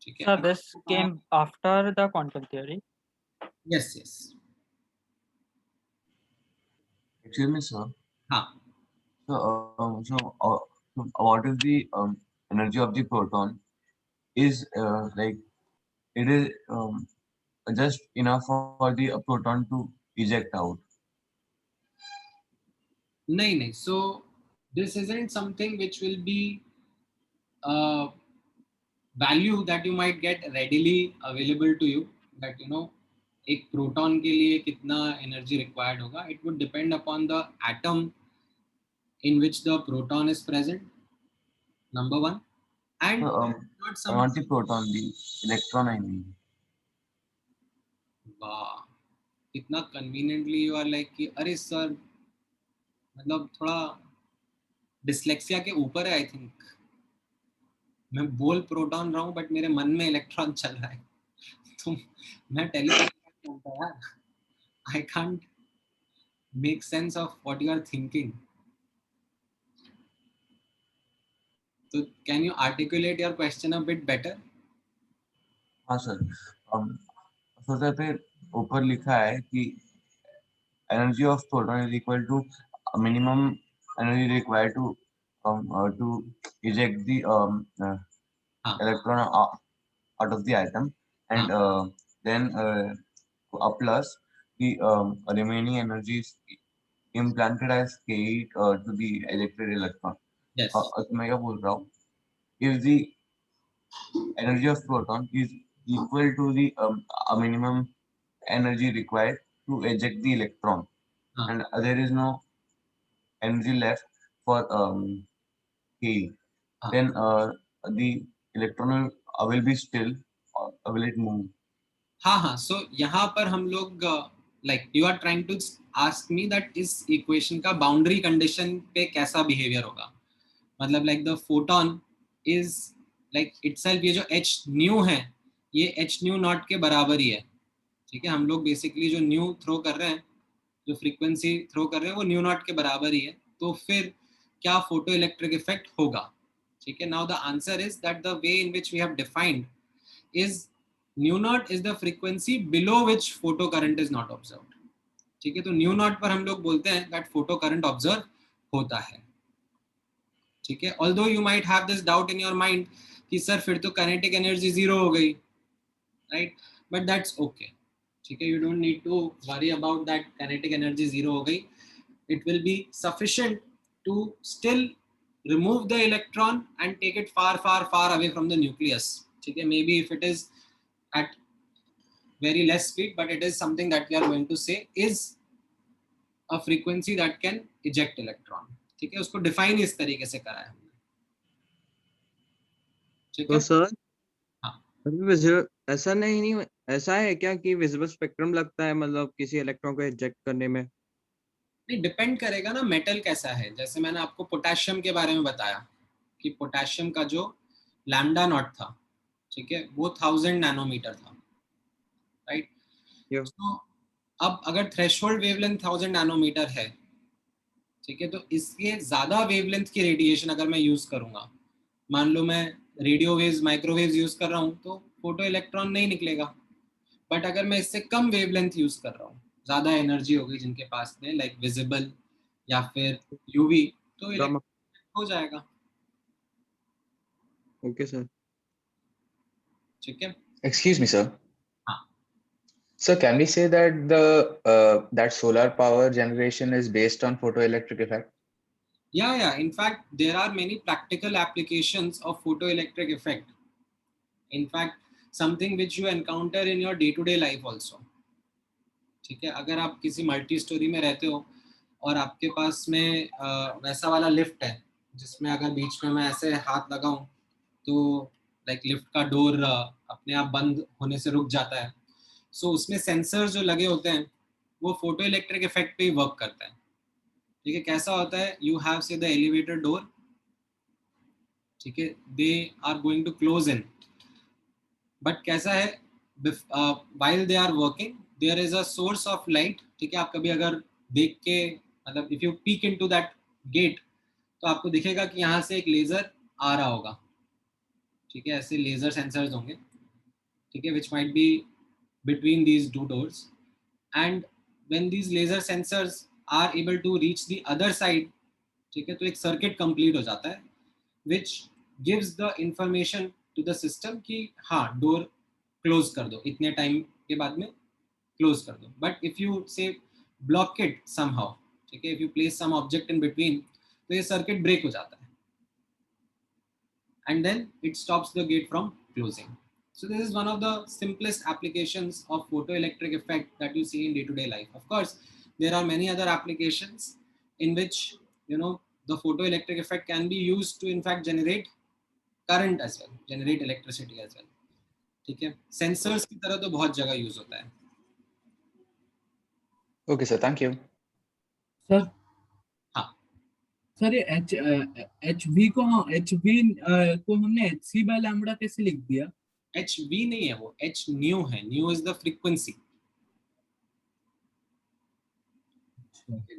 Speaker 1: Okay.
Speaker 15: So this came after the quantum theory?
Speaker 1: Yes, yes.
Speaker 16: Excuse me, sir.
Speaker 1: हाँ.
Speaker 16: So what is the energy of the proton? Is like it is just enough for the proton to eject out?
Speaker 1: नहीं. So this isn't something which will be a value that you might get readily available to you, that you know एक proton के लिए कितना energy required होगा. It would depend upon the atom in which the proton is present, number one, and not some.
Speaker 16: I want the proton, the electron I mean.
Speaker 1: वाह, इतना conveniently you are like कि अरे sir मतलब थोड़ा dyslexia के ऊपर है. I think मैं बोल प्रोटॉन रहा हूँ बट मेरे मन में इलेक्ट्रॉन चल रहा है. तो मैं telepath, I can't make sense of what you are thinking. तो can you articulate your question a bit better?
Speaker 16: हाँ सर. सोचा पे ऊपर लिखा है कि energy of proton is equal to minimum energy required to eject the electron out of the atom, and then a plus the remaining energy is implanted as K to the ejected electron.
Speaker 1: Yes.
Speaker 16: मैं क्या बोल रहा हूँ? If the energy of proton is equal to the a minimum energy required to eject the electron, and there is no energy left for K, then the electron will be still, or will it move?
Speaker 1: हाँ. So यहाँ पर हम लोग like you are trying to ask me that इस equation का boundary condition पे कैसा behavior होगा. मतलब like the photon is like itself, ये जो h nu है ये h nu naught के बराबर ही है. ठीक है, हम लोग बेसिकली जो न्यू थ्रो कर रहे हैं, जो फ्रीक्वेंसी थ्रो कर रहे हैं वो न्यू नॉट के बराबर ही है. तो फिर क्या फोटो इलेक्ट्रिक इफेक्ट होगा? ठीक है, now the answer is that the way in which we have defined is nu naught is the frequency below which photo current is not observed. ठीक है, तो न्यू नॉट पर हम लोग बोलते हैं दैट फोटो करंट ऑब्जर्व होता है. ठीक है, although you might have this doubt in your mind कि सर फिर तो काइनेटिक एनर्जी जीरो हो गई, राइट? But that's okay. ठीक है, you don't need to worry about that kinetic energy zero हो गई. It will be sufficient to still remove the electron and take it far away from the nucleus. ठीक है, maybe if it is at very less speed, but it is something that we are going to say is a frequency that can eject electron. ठीक है, उसको define इस तरीके से करा है हमने. ठीक है
Speaker 2: सर. ऐसा नहीं ऐसा है क्या कि विजिबल स्पेक्ट्रम लगता है मतलब किसी इलेक्ट्रॉन को इजेक्ट करने में?
Speaker 1: नहीं, डिपेंड करेगा ना मेटल कैसा है. जैसे मैंने आपको पोटेशियम के बारे में बताया कि पोटेशियम का जो लैम्डा नॉट था, ठीक है, वो 1000 नैनोमीटर था, राइट? तो अब अगर थ्रेशोल्ड वेवलेंथ 1000 नैनोमीटर है, ठीक है, तो इसके ज्यादा वेवलेंथ की रेडिएशन अगर मैं यूज करूंगा, मान लो मैं रेडियो वेव्स, माइक्रोवेव्स यूज कर रहा हूँ, तो फोटो इलेक्ट्रॉन नहीं निकलेगा. बट अगर मैं इससे कम वेवलेंथ यूज कर रहा हूँ, ज्यादा एनर्जी होगी जिनके पास में, लाइक विजिबल या फिर यूवी, तो इलेक्ट्रॉन हो जाएगा.
Speaker 2: Okay sir.
Speaker 1: ठीक है.
Speaker 17: Excuse me, sir.
Speaker 1: हाँ.
Speaker 17: So can we say that that solar power generation is based on photoelectric effect?
Speaker 1: Yeah. In fact, there are many practical applications of photoelectric effect. In fact, something which you encounter in your day-to-day life also. ठीक है. अगर आप किसी multi storey में रहते हो और आपके पास में वैसा वाला लिफ्ट है जिसमें अगर बीच में मैं ऐसे हाथ लगाऊं तो लाइक लिफ्ट का डोर अपने आप बंद होने से रुक जाता है. सो उसमें सेंसर जो लगे होते हैं वो फोटो इलेक्ट्रिक इफेक्ट पे ही वर्क करता है. ठीक है. कैसा होता है, you have see the elevator door. ठीक है. They are going to close in, but कैसा है, while they are working there is a source of light. ठीक है. आप कभी अगर देख के मतलब if you peek into that gate तो आपको दिखेगा कि यहाँ से एक लेजर आ रहा होगा. ठीक है. ऐसे लेजर सेंसर्स होंगे. ठीक है. which might be between these two doors, and when these laser sensors are able to reach the other side, ठीक है, तो एक सर्किट कंप्लीट हो जाता है which gives the information to the system कि हाँ डोर क्लोज कर दो, इतने टाइम के बाद में क्लोज कर दो. But if you say block it somehow, ठीक है, if you place some object in between तो ये सर्किट ब्रेक हो जाता है and then it stops the gate from closing. So this is one of the simplest applications of photoelectric effect that you see in day-to-day life. Of course, there are many other applications in which, you know, the photoelectric effect can be used to in fact generate current as well, generate electricity as well. ठीक है. Sensors की तरह तो बहुत जगह use होता है.
Speaker 17: Okay, sir. Thank you.
Speaker 14: Sir
Speaker 1: हाँ.
Speaker 14: सर ये एच वी को हमने एच सी बाय लैम्बडा कैसे लिख दिया?
Speaker 1: एच वी नहीं है वो, एच न्यू है. New is the frequency.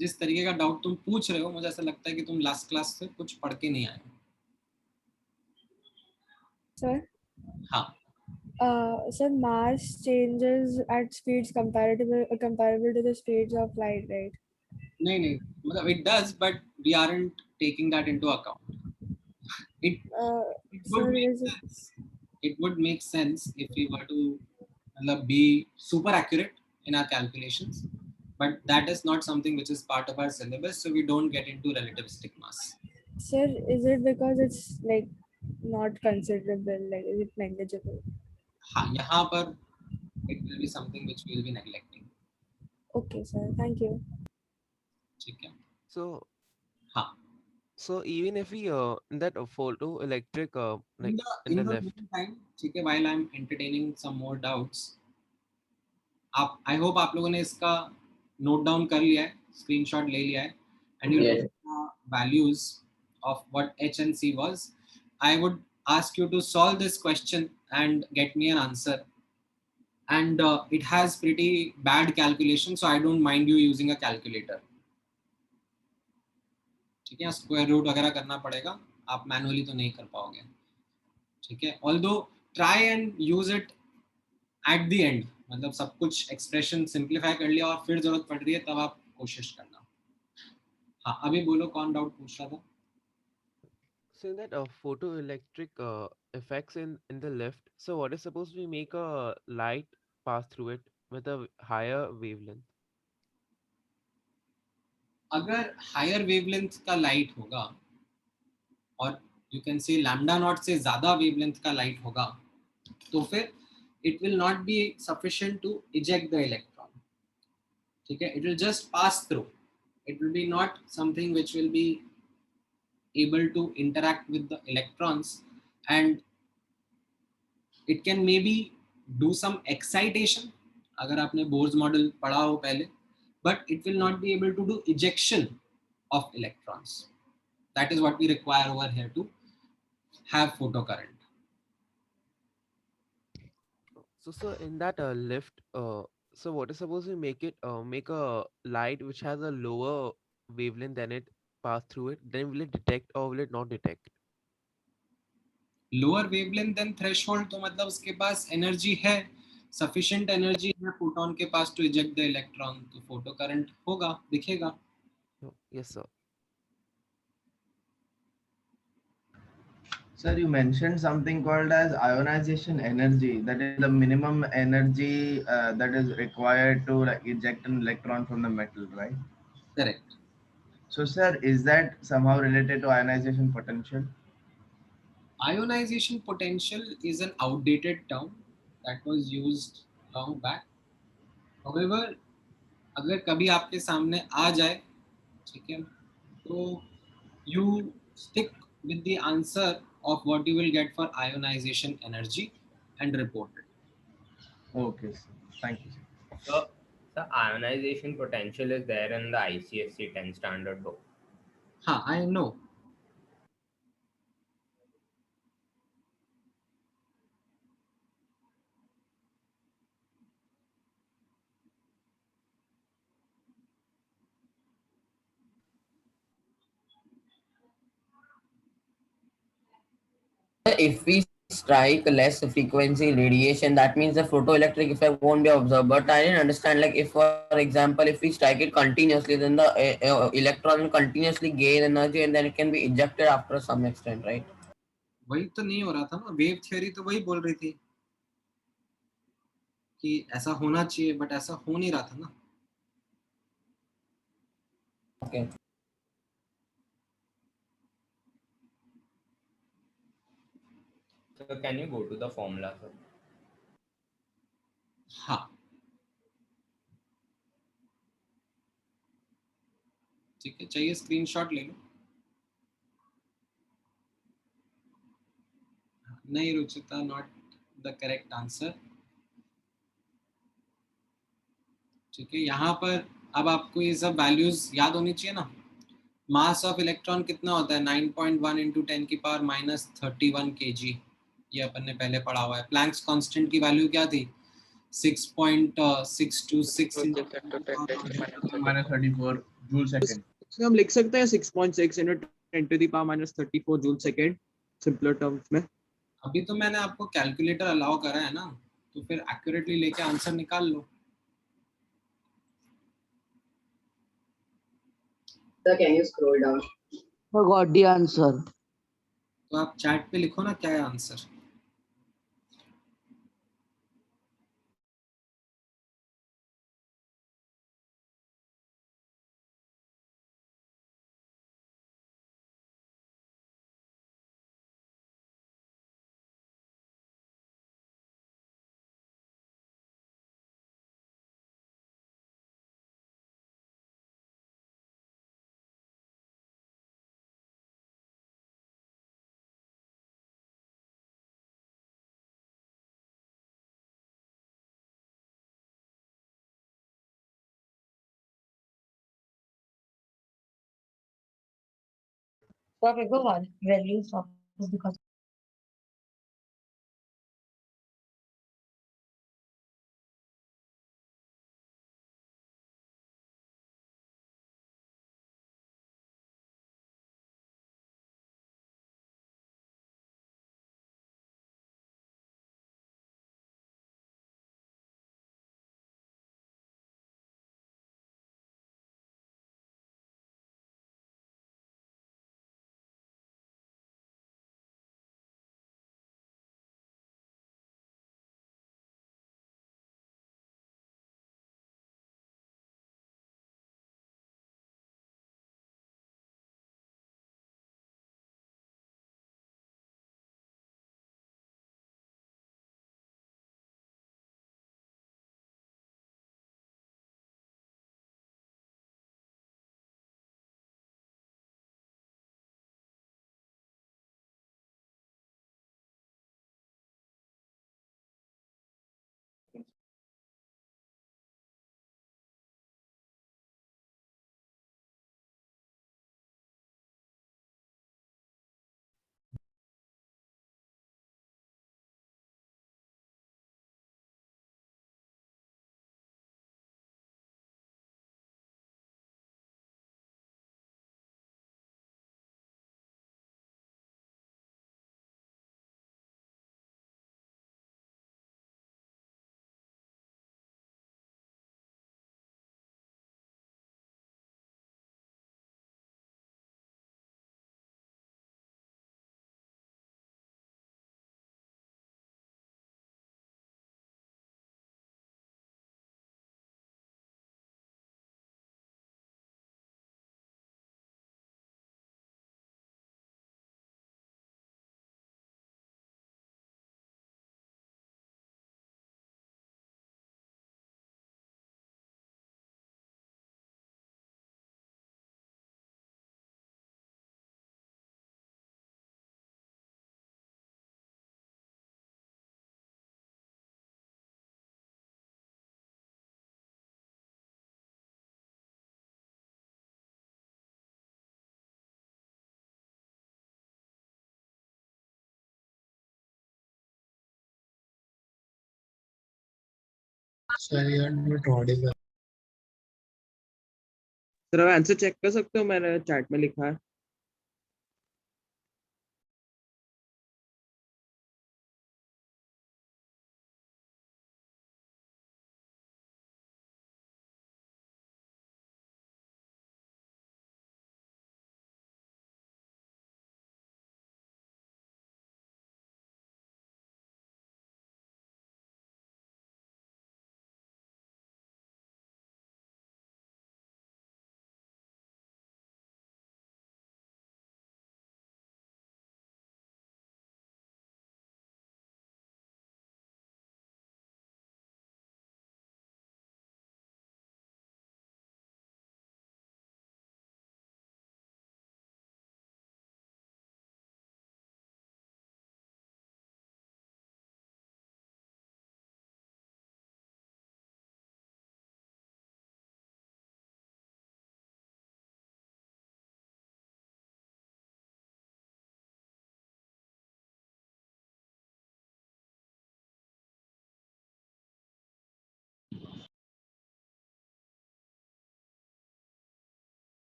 Speaker 1: जिस तरीके का डाउट तुम पूछ रहे हो मुझे ऐसा लगता है कि तुम लास्ट क्लास से कुछ पढ़ के नहीं आए.
Speaker 11: सर
Speaker 1: हाँ.
Speaker 11: Sir mass changes at speeds comparable to the speeds of light, right?
Speaker 1: नहीं मतलब it does, but we aren't taking that into account. It would make sense. It would make sense if we were to be super accurate in our calculations, but that is not something which is part of our syllabus, so we don't get into relativistic mass.
Speaker 11: Sir, is it because it's like not considerable, like is it negligible?
Speaker 1: हाँ, यहाँ पर it will be something which we will be neglecting.
Speaker 11: Okay, sir. Thank you.
Speaker 1: ठीक है.
Speaker 12: So
Speaker 1: हाँ.
Speaker 12: So even if we that photoelectric like
Speaker 1: in
Speaker 12: in the
Speaker 1: the
Speaker 12: left.
Speaker 1: meantime, ठीक है, while I'm entertaining some more doubts, आप I hope आप लोगों ने इसका नोट डाउन कर लिया है, स्क्रीनशॉट ले लिया है, and you
Speaker 8: Yes.
Speaker 1: know the values of what H and C was. I would ask you to solve this question and get me an answer. And it has pretty bad calculation, so I don't mind you using a calculator. ठीक है. Square root वगैरह करना पड़ेगा, आप manually तो नहीं कर पाओगे. ठीक है. Although try and use it at the end, मतलब सब कुछ एक्सप्रेशन सिंप्लीफाई कर लिया और फिर जरूरत पड़ रही है तब आप कोशिश करना. हाँ, अभी बोलो कौन डाउट पूछ रहा था?
Speaker 12: So that photoelectric effects in the left. So what is supposed to make a light pass through it with a higher wavelength?
Speaker 1: अगर हायर वेवलेंथ का लाइट होगा और you can say lambda naught से ज्यादा wavelength का light होगा तो फिर it will not be sufficient to eject the electron. ठीक है. It will just pass through. It will be not something which will be able to interact with the electrons, and it can maybe do some excitation अगर आपने Bohr's model पढ़ा हो पहले, but it will not be able to do ejection of electrons. That is what we require over here to have photocurrent.
Speaker 12: So in that lift, so what is supposed to make it make a light which has a lower wavelength than it pass through it? Then will it detect or will it not detect?
Speaker 1: Lower wavelength than threshold तो मतलब उसके पास energy है, sufficient energy है photon के पास to eject the electron, तो photo current होगा, दिखेगा.
Speaker 12: Yes, sir.
Speaker 16: Sir, you mentioned something called as ionization energy. That is the minimum energy that is required to like eject an electron from the metal, right?
Speaker 1: Correct.
Speaker 16: So, sir, is that somehow related to ionization potential?
Speaker 1: Ionization potential is an outdated term that was used long back. However, अगर कभी आपके सामने आ जाए, ठीक है, तो you stick with the answer of what you will get for ionization energy and report it.
Speaker 16: Okay, sir. Thank you, sir.
Speaker 4: So the ionization potential is there in the ICSC 10 standard book.
Speaker 1: हाँ, I know.
Speaker 18: If we strike less frequency radiation, that means the photoelectric effect won't be observed. But I didn't understand, like if for example, if we strike it continuously, then the electron will continuously gain energy and then it can be ejected after some extent, right?
Speaker 1: वही तो नहीं हो रहा था ना, wave theory तो वही बोल रही थी कि ऐसा होना चाहिए, बट ऐसा हो नहीं रहा था ना.
Speaker 18: Okay.
Speaker 4: So can you go to the formula, sir?
Speaker 1: हाँ, ठीक है, चाहिए स्क्रीनशॉट ले लो. नहीं Ruchita, not the correct answer. ठीक है, यहाँ पर अब आपको ये सब वैल्यूज याद होनी चाहिए ना. मास ऑफ इलेक्ट्रॉन कितना होता है? 9.1 इंटू 10 की पावर -31 kg. ये अपन ने पहले पढ़ा हुआ है. प्लैंक्स कांस्टेंट की वैल्यू क्या थी? 6.626
Speaker 16: -34 जूल सेकंड.
Speaker 2: So हम लिख सकते हैं 6.6 into 10 to the power -34 joule second simpler terms में.
Speaker 1: अभी तो मैंने आपको कैलकुलेटर अलाउ करा है ना, तो फिर एक्यूरेटली लेके आंसर निकाल लो.
Speaker 8: Sir, can you scroll down?
Speaker 5: I got the answer.
Speaker 1: तो आप चैट पे लिखो ना क्या है answer.
Speaker 5: So I go on values of because
Speaker 3: Sorry, you're not audible.
Speaker 2: Sir आप आंसर चेक कर सकते हो, मैंने चैट में लिखा है.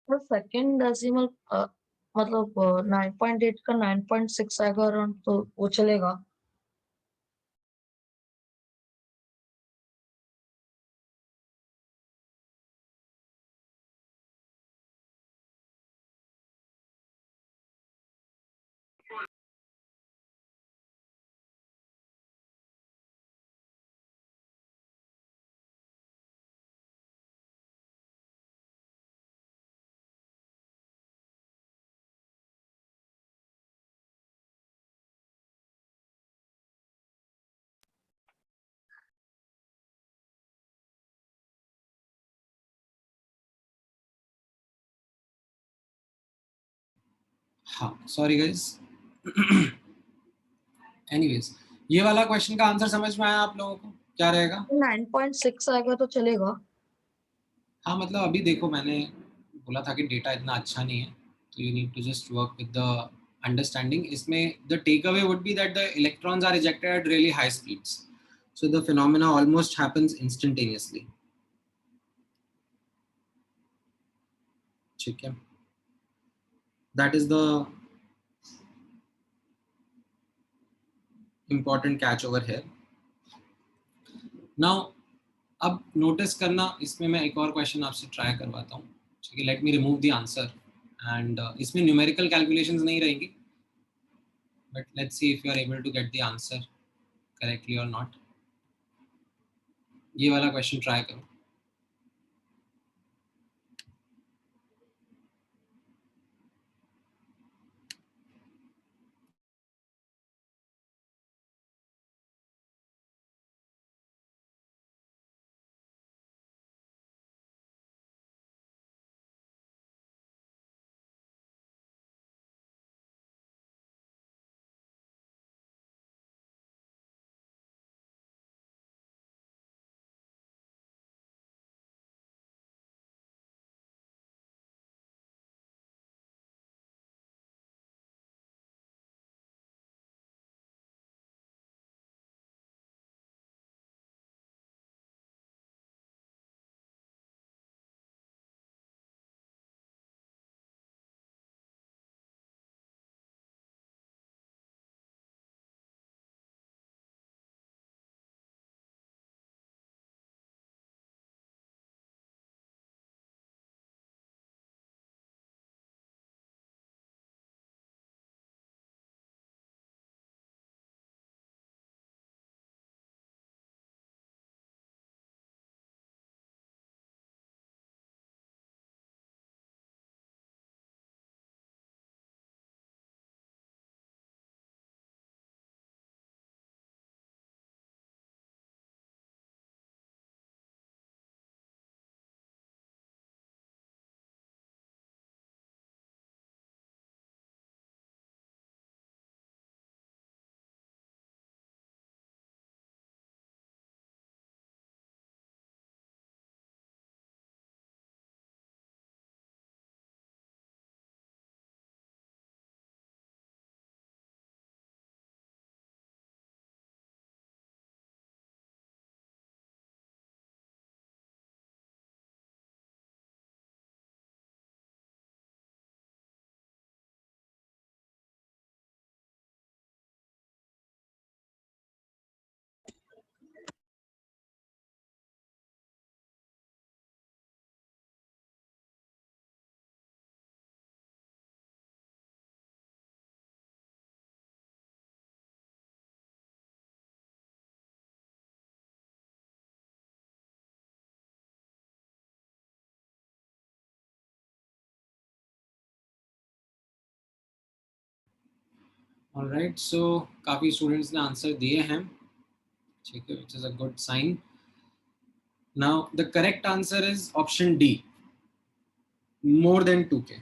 Speaker 5: तो सेकंड डेसिमल मतलब 9.8 का 9.6 आएगा अराउंड, तो वो चलेगा.
Speaker 1: हाँ सॉरी गाइस. एनीवेज, ये वाला क्वेश्चन का आंसर समझ में आया आप लोगों को? क्या रहेगा?
Speaker 5: 9.6 आएगा तो चलेगा.
Speaker 1: हाँ मतलब अभी देखो, मैंने बोला था कि डेटा इतना अच्छा नहीं है, तो you need to just work with the understanding. इसमें the take away would be that the electrons are ejected at really high speeds, so the phenomena almost happens instantaneously. ठीक है. That is the important catch over here. Now अब notice करना, इसमें मैं एक और question आपसे ट्राई करवाता हूँ. ठीक है, let me remove the answer and इसमें न्यूमेरिकल कैलकुलेशंस नहीं रहेंगी, but let's see if you are able to get the answer correctly और नॉट. ये वाला क्वेश्चन ट्राई करो. ऑलराइट, सो काफ़ी स्टूडेंट्स ने आंसर दिए हैं. ठीक है, which is a good sign. Now the correct answer is option D, more than 2K.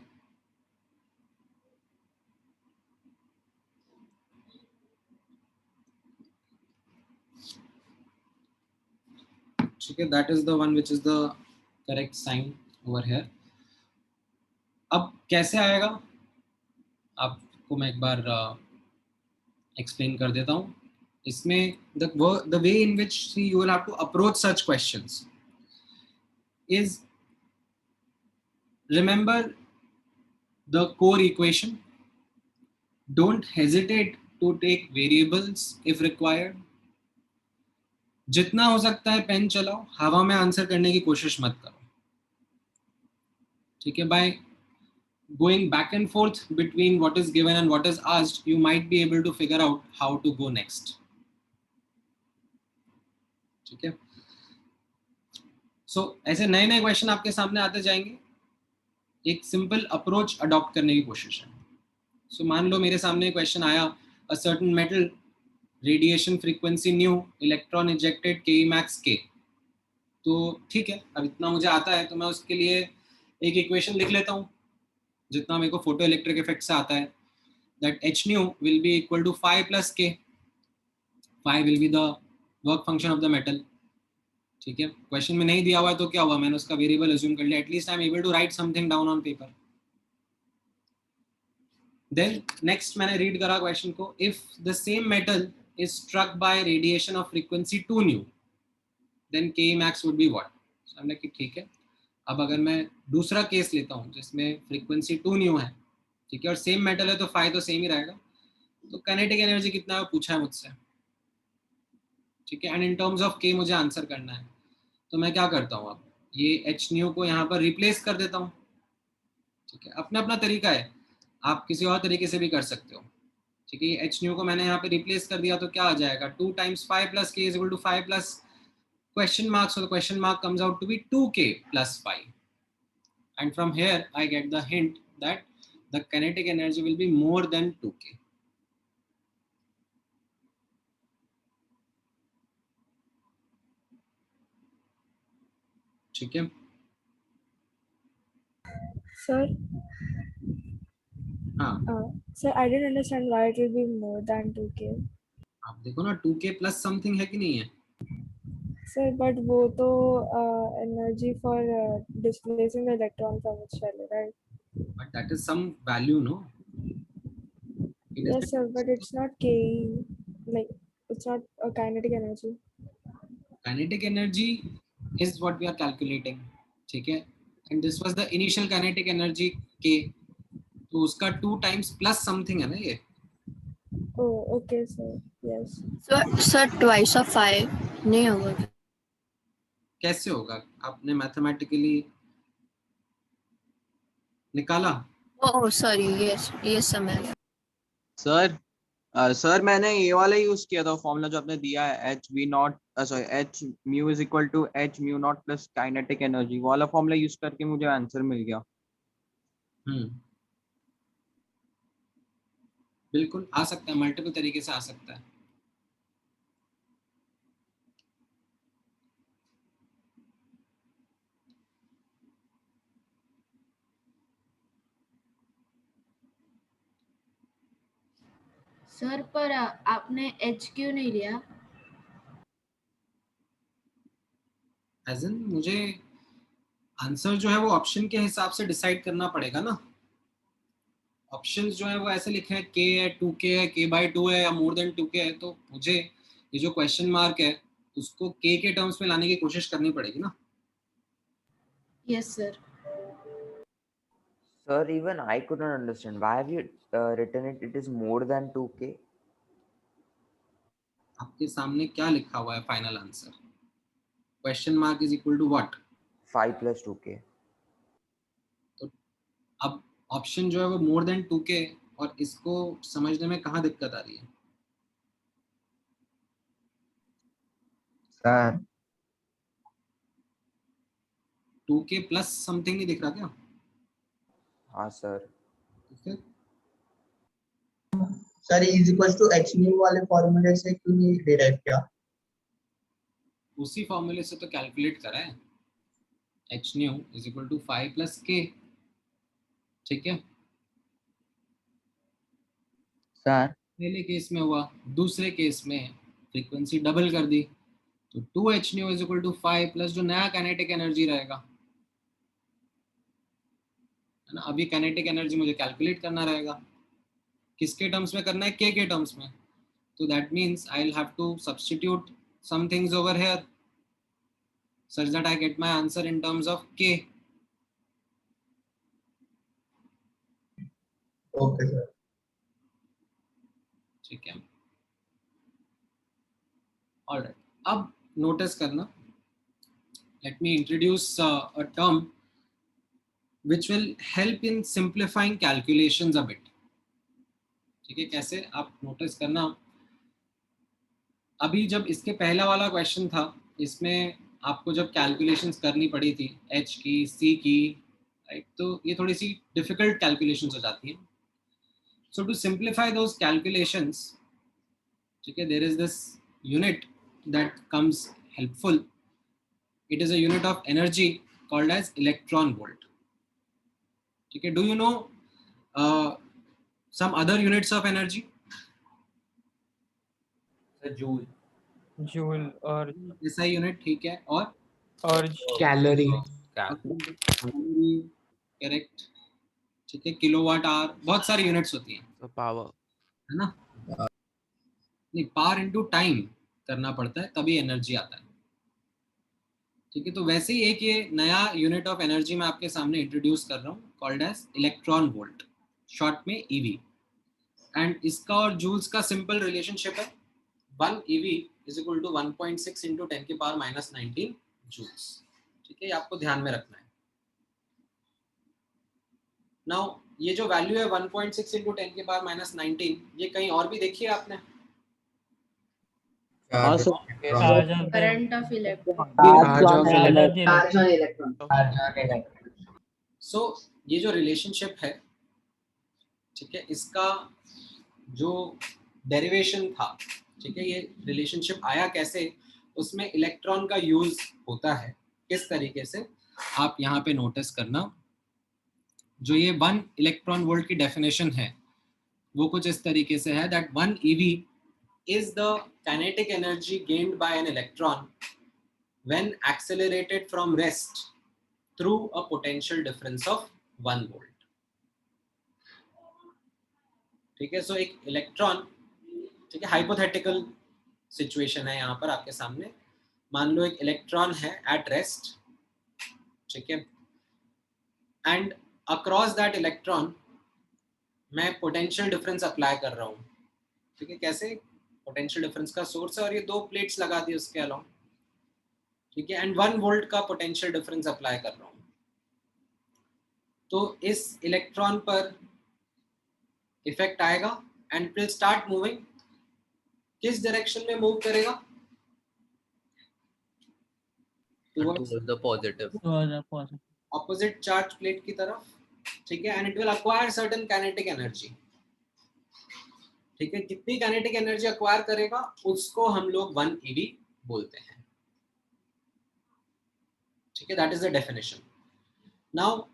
Speaker 1: ठीक है, that is the one which is the correct sign over here. अब कैसे आएगा आपको मैं एक बार एक्सप्लेन कर देता हूँ. इसमें the way in which you will have to approach such questions is, remember the core equation. Don't hesitate to take variables if required. जितना हो सकता है पेन चलाओ, हवा में आंसर करने की कोशिश मत करो. ठीक है, by going back and forth between what is given and what is asked, you might be able to figure out how to go next. ठीक है, सो ऐसे नए नए क्वेश्चन आपके सामने आते जाएंगे. एक सिंपल अप्रोच अडॉप्ट करने की कोशिश है. सो मान लो मेरे सामने क्वेश्चन आया, a certain metal, radiation frequency new, electron ejected के मैक्स के. तो ठीक है, अब इतना मुझे आता है तो मैं उसके लिए एक इक्वेशन लिख लेता हूँ जितना मेरे को फोटो इलेक्ट्रिक इफेक्ट से आता है. That h nu will be equal to 5 plus k. 5 will be the work function of the metal. ठीक है, क्वेश्चन में नहीं दिया हुआ है तो क्या हुआ, मैंने उसका वेरिएबल अज्यूम कर लिया. At least I am able to write something down on paper. Then next मैंने रीड करा क्वेश्चन को, if the same metal is struck by radiation of frequency 2 nu, then Ke max would be what? So हमने कि ठीक है. अब अगर मैं दूसरा केस लेता हूँ जिसमें फ्रीक्वेंसी 2 न्यू है, ठीक है, और सेम मेटल है तो फाई तो सेम ही रहेगा। तो काइनेटिक एनर्जी कितना है पूछा है मुझसे, ठीक है, एंड इन टर्म्स ऑफ के मुझे आंसर करना है। तो मैं क्या करता हूँ, अब ये एच न्यू को यहाँ पर रिप्लेस कर देता हूँ, ठीक है, अपना अपना तरीका है, आप किसी और तरीके से भी कर सकते हो, ठीक है। एच न्यू को मैंने यहाँ पे रिप्लेस कर दिया तो क्या आ जाएगा, 2 times 5 plus k is equal to 5 plus question mark, so the question mark comes out to be 2k plus 5, and from here I get the hint that the kinetic energy will be more than 2k. ठीक है
Speaker 11: Sir,
Speaker 1: हाँ,
Speaker 11: sir, I didn't understand why it will be more than 2k.
Speaker 1: आप देखो ना 2k plus something है कि नहीं है।
Speaker 11: Sir, but वो तो energy for displacing the electron from its shell, right?
Speaker 1: But that is some value, no? It is
Speaker 11: Yes, sir, but it's not Ke, like it's not a kinetic energy.
Speaker 1: kinetic energy is what we are calculating, ठीक है, and this was the initial kinetic energy k, तो उसका 2 times plus something है ना ये।
Speaker 11: Oh, okay, sir. Yes.
Speaker 19: Sir, twice of 5 नहीं होगा।
Speaker 1: कैसे होगा, आपने मैथमेटिकली निकाला?
Speaker 19: ओह सॉरी, यस समझ गया।
Speaker 2: सर मैंने ये वाला यूज किया था फॉर्मूला जो आपने दिया है, h v naught sorry h nu is equal to h nu naught plus kinetic energy, वाला फॉर्मूला यूज करके मुझे आंसर मिल गया।
Speaker 1: बिल्कुल आ सकता है, मल्टीपल तरीके से आ सकता है।
Speaker 19: सर पर आपने एच क्यों नहीं लिया?
Speaker 1: एज इन मुझे आंसर जो है वो ऑप्शन के हिसाब से डिसाइड करना पड़ेगा ना। ऑप्शंस जो है वो ऐसे लिखे हैं, k है, 2k है, k/2 है या मोर देन 2k है, तो मुझे ये जो क्वेश्चन मार्क है उसको k के टर्म्स में लाने की कोशिश करनी पड़ेगी ना।
Speaker 19: Yes sir.
Speaker 10: Sir, even I couldn't understand. Why have you written it? It is more than 2k.
Speaker 1: आपके सामने क्या लिखा हुआ है final answer? Question mark is equal to what?
Speaker 10: 5 plus 2k.
Speaker 1: तो अब ऑप्शन जो है वो मोर देन 2k, और इसको समझने में कहाँ दिक्कत आ रही है?
Speaker 17: सर
Speaker 1: 2k प्लस समथिंग नहीं दिख रहा क्या?
Speaker 10: हाँ sir.
Speaker 20: Sir is equal to h nu वाले फॉर्मूले से क्यों नहीं डिराइव किया?
Speaker 1: उसी फॉर्मूले से तो कैलकुलेट करा है, h nu is equal to 5 plus k, ठीक है।
Speaker 17: सर
Speaker 1: पहले केस में हुआ, दूसरे केस में फ्रीक्वेंसी डबल कर दी, तो 2h nu is equal to 5 plus जो नया काइनेटिक एनर्जी रहेगा, है ना। अभी काइनेटिक एनर्जी मुझे कैलकुलेट करना रहेगा, किसके टर्म्स में करना है? k के टर्म्स में। तो that means I will have to substitute some things over here such that I get my answer in terms of k.
Speaker 20: Okay sir.
Speaker 1: ठीक है, ऑलराइट। अब नोटिस करना, let me introduce a term which will help in simplifying calculations a bit. ठीक है, कैसे आप notice करना, अभी जब इसके पहला वाला क्वेश्चन था, इसमें आपको जब कैलकुलेशंस करनी पड़ी थी h की, c की, राइट, तो ये थोड़ी सी डिफिकल्ट कैलकुलेशंस हो जाती हैं। So to simplify those calculations, ठीक है, there is this unit that comes helpful, it is a unit of energy called as electron volt, ठीक है। Do you know some other units of energy?
Speaker 15: Joule और
Speaker 1: SI unit, ठीक है, और
Speaker 3: calorie.
Speaker 1: Correct, ठीक है, किलोवाट आवर, बहुत सारी यूनिट्स होती हैं।
Speaker 12: पावर,
Speaker 1: है ना, नहीं, पावर इनटू टाइम करना पड़ता है तभी एनर्जी आता है, ठीक है। तो वैसे ही एक ये नया यूनिट ऑफ एनर्जी मैं आपके सामने इंट्रोड्यूस कर रहा हूँ, called as electron volt, short में EV, एंड इसका और जूल्स का सिंपल रिलेशनशिप है 1 EV is equal to 1.6 into 10 की पावर माइनस 19 जूल्स। ठीक है, ये आपको ध्यान में रखना है। नाउ ये जो वैल्यू है 1.6 इंटू 10 की पावर माइनस 19, ये कहीं और भी देखी है आपने?
Speaker 19: Current of electron.
Speaker 20: Charge on electron.
Speaker 1: सो ये जो रिलेशनशिप है, ठीक है, इसका जो डेरिवेशन था, ठीक है, ये रिलेशनशिप आया कैसे, उसमें इलेक्ट्रॉन का यूज होता है किस तरीके से, आप यहाँ पे नोटिस करना। जो ये 1 इलेक्ट्रॉन वोल्ट की डेफिनेशन है वो कुछ इस तरीके से है that 1 EV is the kinetic energy gained by an electron when accelerated from rest through a potential difference of 1 volt. ठीक है, सो एक इलेक्ट्रॉन, ठीक है, हाइपोथेटिकल सिचुएशन है यहाँ पर आपके सामने। मान लो एक इलेक्ट्रॉन है एट रेस्ट, ठीक है, एंड अक्रॉस दैट इलेक्ट्रॉन मैं पोटेंशियल डिफरेंस अप्लाई कर रहा हूँ। ठीक है, कैसे? पोटेंशियल डिफरेंस का सोर्स है और ये 2 प्लेट्स लगा दी उसके अलावा, ठीक है, एंड 1 वोल्ट का पोटेंशियल डिफरेंस अप्लाई कर रहा हूँ। तो इस इलेक्ट्रॉन पर इफेक्ट आएगा एंड विल स्टार्ट मूविंग। किस डायरेक्शन में मूव करेगा?
Speaker 4: towards the positive,
Speaker 1: opposite charge plate की तरफ, ठीक है, and it will acquire certain kinetic energy. ठीक है, कितनी काइनेटिक एनर्जी अक्वायर करेगा उसको हम लोग 1 EV बोलते हैं। ठीक है, that is the definition. Now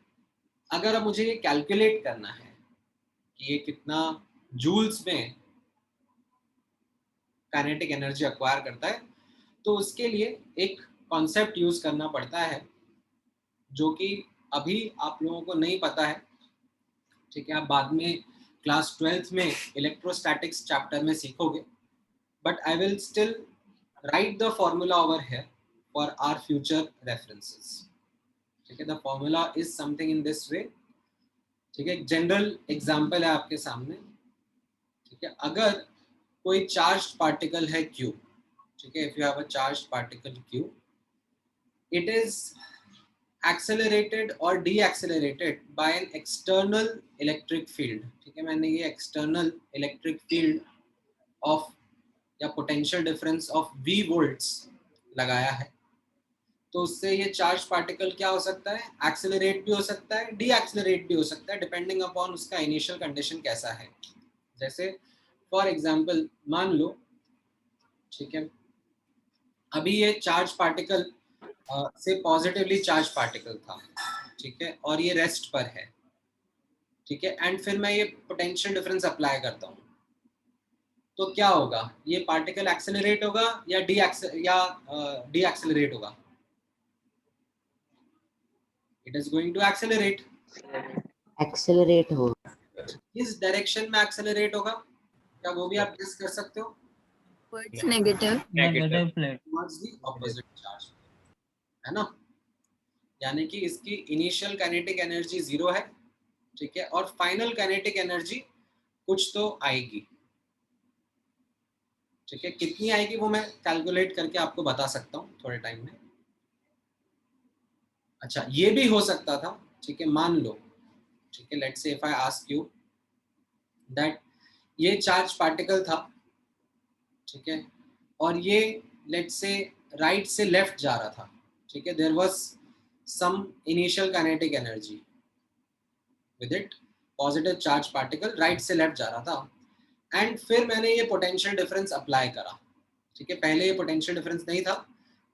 Speaker 1: अगर अब मुझे ये कैलकुलेट करना है कि ये कितना जूल्स में काइनेटिक एनर्जी अक्वायर करता है, तो उसके लिए एक कॉन्सेप्ट यूज करना पड़ता है जो कि अभी आप लोगों को नहीं पता है। ठीक है, आप बाद में क्लास 12th में इलेक्ट्रोस्टैटिक्स चैप्टर में सीखोगे, but I will still write the formula over here for our future references. ठीक है, the formula is something in this way. ठीक है, एक जनरल एग्जांपल है आपके सामने। ठीक है, अगर कोई चार्ज्ड पार्टिकल है Q, ठीक है, if you have a charged particle Q, it is accelerated or deaccelerated by an external electric field। ठीक है, मैंने ये external electric field of या potential difference of V volts लगाया है, तो उससे ये चार्ज पार्टिकल क्या हो सकता है? एक्सेलरेट भी हो सकता है, डीएक्सेलरेट भी हो सकता है, डिपेंडिंग अपॉन उसका इनिशियल कंडीशन कैसा है। जैसे फॉर एग्जांपल मान लो, ठीक है, अभी ये चार्ज पार्टिकल से पॉजिटिवली चार्ज पार्टिकल था, ठीक है, और ये रेस्ट पर है, ठीक है, एंड फिर मैं ये पोटेंशियल डिफरेंस अप्लाई करता हूँ, तो क्या होगा? ये पार्टिकल एक्सेलरेट होगा या डीएक्सेलरेट होगा? It is going to accelerate.
Speaker 18: Accelerate होगा।
Speaker 1: किस डायरेक्शन में एक्सेलरेट होगा? क्या वो भी आप गेस कर सकते हो?
Speaker 19: Negative
Speaker 15: plate
Speaker 1: towards the opposite charge, है ना? यानी कि इसकी इनिशियल काइनेटिक एनर्जी 0 है, ठीक है, और फाइनल काइनेटिक एनर्जी कुछ तो आएगी। ठीक है, कितनी आएगी वो मैं कैलकुलेट करके आपको बता सकता हूँ थोड़े टाइम में। अच्छा, ये भी हो सकता था, ठीक है, मान लो, ठीक है, let's say if I ask you that ये चार्ज पार्टिकल था, ठीक है, और ये लेट्स से राइट से लेफ्ट जा रहा था, ठीक है, there was some initial kinetic energy with it, positive charge particle right से लेफ्ट जा रहा था, एंड फिर मैंने ये पोटेंशियल डिफरेंस अप्लाई करा। ठीक है, पहले ये पोटेंशियल डिफरेंस नहीं था,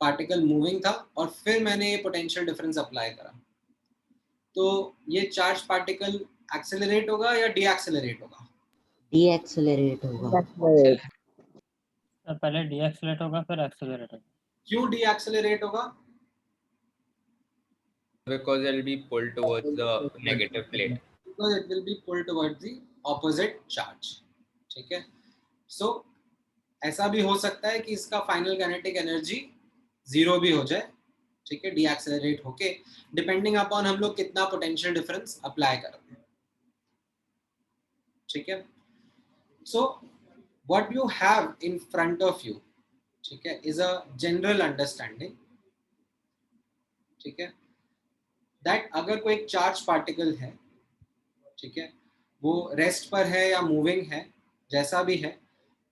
Speaker 1: पार्टिकल मूविंग था, और फिर मैंने ये पोटेंशियल डिफरेंस अप्लाई करा, तो ये चार्ज पार्टिकल एक्सेलरेट होगा या डीएक्सेलरेट होगा?
Speaker 18: डीएक्सेलरेट होगा।
Speaker 15: पहले डीएक्सेलरेट होगा फिर एक्सेलरेट होगा।
Speaker 1: क्यों डीएक्सेलरेट होगा?
Speaker 4: because it will be pulled towards the negative plate,
Speaker 1: because it will be pulled towards the opposite charge। ठीक है, सो ऐसा भी हो सकता है कि इसका फाइनल काइनेटिक एनर्जी 0 भी हो जाए, ठीक है, डीएक्सेलरेट होके, डिपेंडिंग अपॉन हम लोग कितना पोटेंशियल डिफरेंस अप्लाई करते हैं। ठीक है. So what you have in front of you, ठीक है, is a general understanding, ठीक है, that अगर कोई एक चार्ज पार्टिकल है, ठीक है, वो रेस्ट पर है या मूविंग है, जैसा भी है,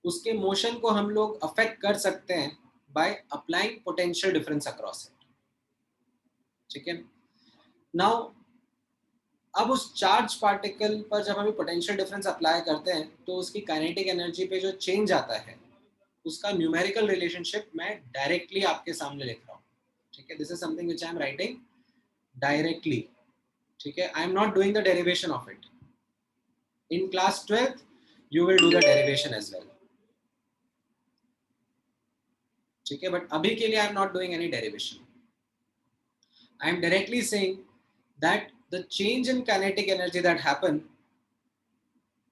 Speaker 1: उसके मोशन को हम लोग अफेक्ट कर सकते हैं by applying potential difference across it. ठीक है. नाउ अब उस चार्ज पार्टिकल पर जब हम पोटेंशियल डिफरेंस अप्लाई करते हैं तो उसकी काइनेटिक एनर्जी पे जो चेंज आता है उसका न्यूमेरिकल रिलेशनशिप मैं डायरेक्टली आपके सामने लिख रहा हूँ. ठीक है. This is something which I am writing directly. ठीक है. आई am not doing the derivation of it. In class 12th you will do the derivation as well. ठीक है. बट अभी के लिए आई am not doing any derivation. I am directly saying that the change in kinetic energy that happen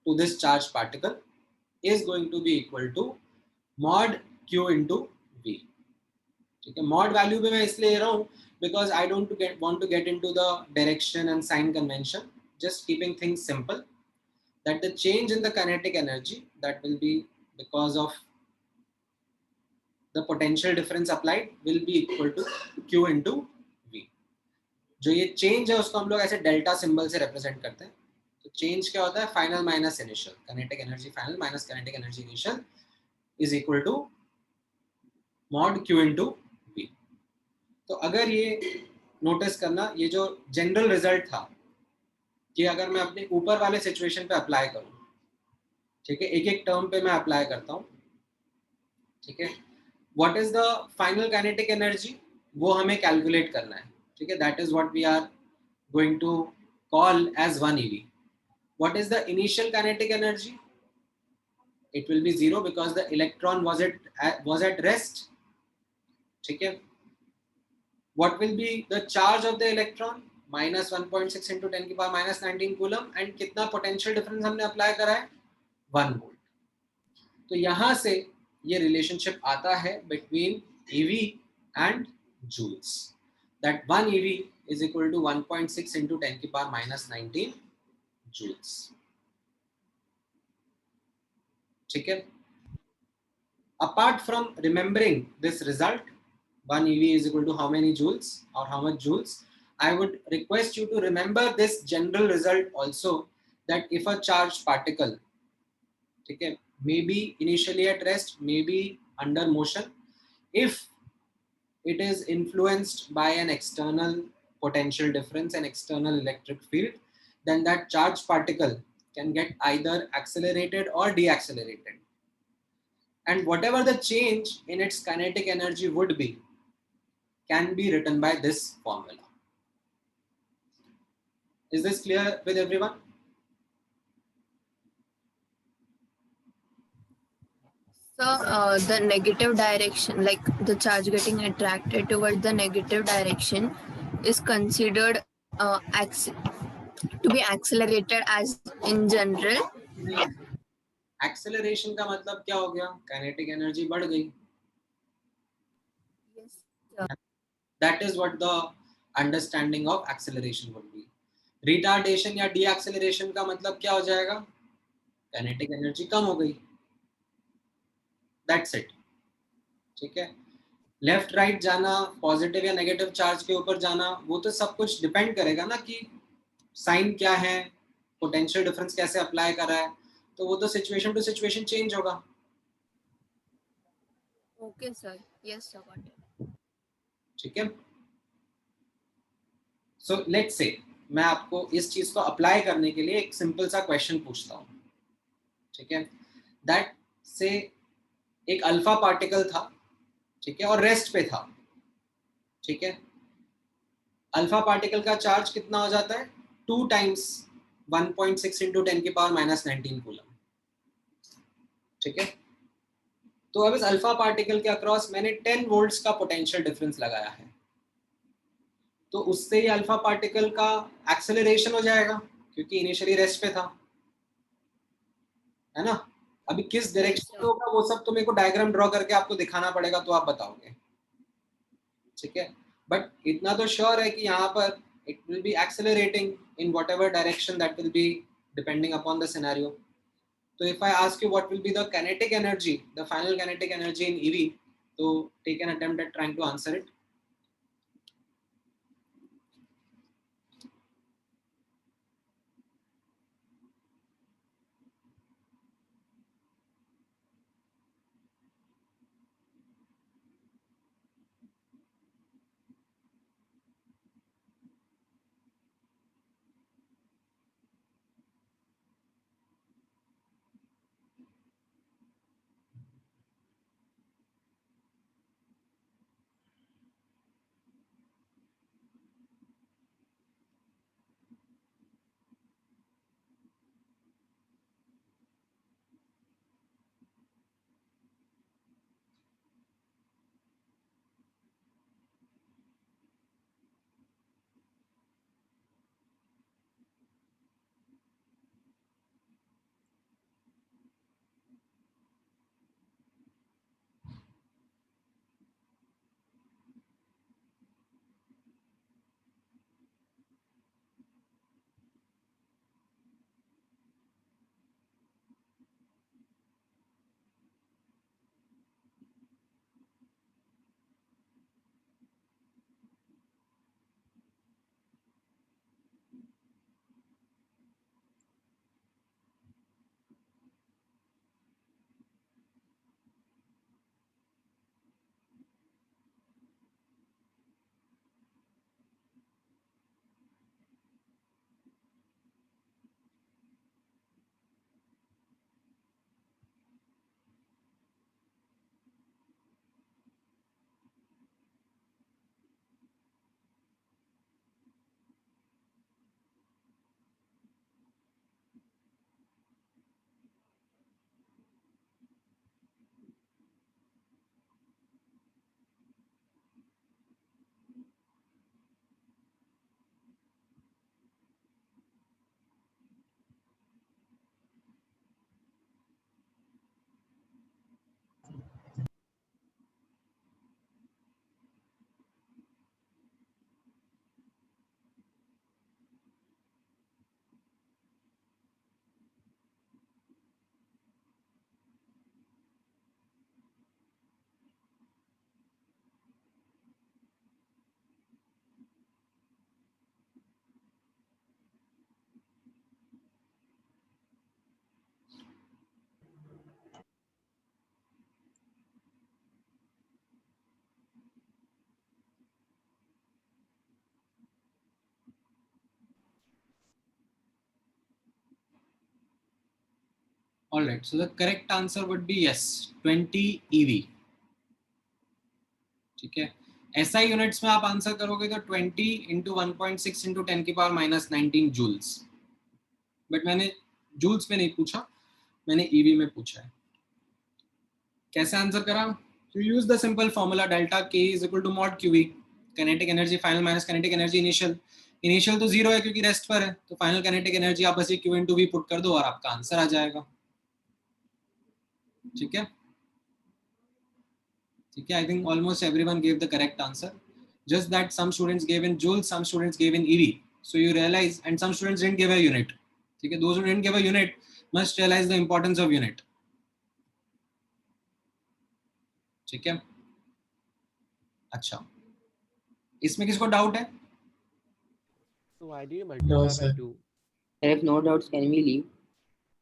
Speaker 1: to this charged particle is going to be equal to mod q into v. ठीक है. mod value भी मैं इसलिए ले रहा हूँ because I don't want to get into the direction and sign convention, just keeping things simple, that the change in the kinetic energy that will be because of the potential difference applied will be equal to q into v. जो ये change है उसको हम लोग ऐसे delta symbol से represent करते हैं. तो चेंज क्या होता है? Final minus initial. Kinetic energy final minus kinetic energy initial is equal to mod q into v. तो अगर ये नोटिस करना, ये जो जनरल रिजल्ट था कि अगर मैं अपने ऊपर वाले सिचुएशन पे अप्लाई करूं, ठीक है, एक एक टर्म पे मैं अप्लाई करता हूं. ठीक है. What is the final kinetic energy, वो हमें कैलकुलेट करना है. ठीक है. That is what we are going to call as 1 eV. What is the initial kinetic energy? It will be 0 because the electron was at rest. ठीक है. What will be the charge of the electron? minus 1.6 into 10 की power minus 19 coulomb. And कितना potential difference हमने apply करा है? 1 volt. तो यहां से ये रिलेशनशिप आता है between EV and joules. That 1 EV is equal to 1.6 into 10 की पावर minus 19 joules. ठीक है. Apart from remembering this result, 1 EV is equal to how many joules or how much joules, I would request you to remember this general result also, that if a charged particle, ठीक है, may be initially at rest, may be under motion, if it is influenced by an external potential difference, an external electric field, then that charged particle can get either accelerated or deaccelerated. And whatever the change in its kinetic energy would be, can be written by this formula. Is this clear with everyone?
Speaker 19: So the negative direction, like the charge getting attracted towards the negative direction, is considered to be accelerated as in general.
Speaker 1: Acceleration का मतलब क्या हो गया? Kinetic energy बढ़ गई.
Speaker 19: Yes, sir.
Speaker 1: That is what the understanding of acceleration would be. Retardation या deacceleration का मतलब क्या हो जाएगा? Kinetic energy कम हो गई. That's it. ठीक है. लेफ्ट राइट जाना, पॉजिटिव या नेगेटिव चार्ज के ऊपर जाना, वो तो सब कुछ डिपेंड करेगा ना कि साइन क्या है, पोटेंशियल डिफरेंस कैसे अप्लाई कर रहा है. तो वो तो सिचुएशन टू सिचुएशन चेंज होगा.
Speaker 19: Okay, sir. Yes, sir. Got it.
Speaker 1: ठीक है. सो लेट्स से मैं आपको इस चीज को अप्लाई करने के लिए एक सिंपल सा क्वेश्चन पूछता हूँ. ठीक है. दैट से एक अल्फा पार्टिकल था, ठीक है, और रेस्ट पे था. ठीक है. अल्फा पार्टिकल का चार्ज कितना हो जाता है? 2 times 1.6 into 10 की पावर minus 19 कूलम. ठीक है. तो अब इस अल्फा पार्टिकल के अक्रॉस मैंने 10 वोल्ट्स का पोटेंशियल डिफरेंस लगाया है. तो उससे ये अल्फा पार्टिकल का एक्सेलरेशन हो जाएगा क्योंकि इनिशियली रेस्ट पे था, है ना. अभी किस डायरेक्शन में होगा वो सब तो मेरे को डायग्राम ड्रॉ करके आपको दिखाना पड़ेगा, तो आप बताओगे. ठीक है. बट इतना तो श्योर है कि यहाँ पर it will B accelerating in whatever direction that will be depending upon the scenario. So if I ask you what will be the kinetic energy, the final kinetic energy in EV, so take an attempt at trying to answer it. All right, so the correct answer would be yes, 20 EV. ठीक है, SI units में आप answer करोगे तो 20 into 1.6 into 10 की power -19 joules, but मैंने joules में नहीं पूछा, मैंने EV में पूछा है. कैसे आंसर करा? You use the simple formula delta K is equal to mod QV, kinetic energy final minus kinetic energy initial. Initial तो जीरो है क्योंकि रेस्ट पर है, तो फाइनल काइनेटिक एनर्जी आप बस ये Q into V पुट कर दो और आपका आंसर आ जाएगा. ठीक है, ठीक है. I think almost everyone gave the correct answer, just that some students gave in joules, some students gave in EV, so you realize, and some students didn't give a unit. ठीक है, those who didn't give a unit must realize the importance of unit. ठीक है, अच्छा, इसमें किसको doubt है?
Speaker 12: So why do you multiply by 2?
Speaker 18: If no doubts, can we leave?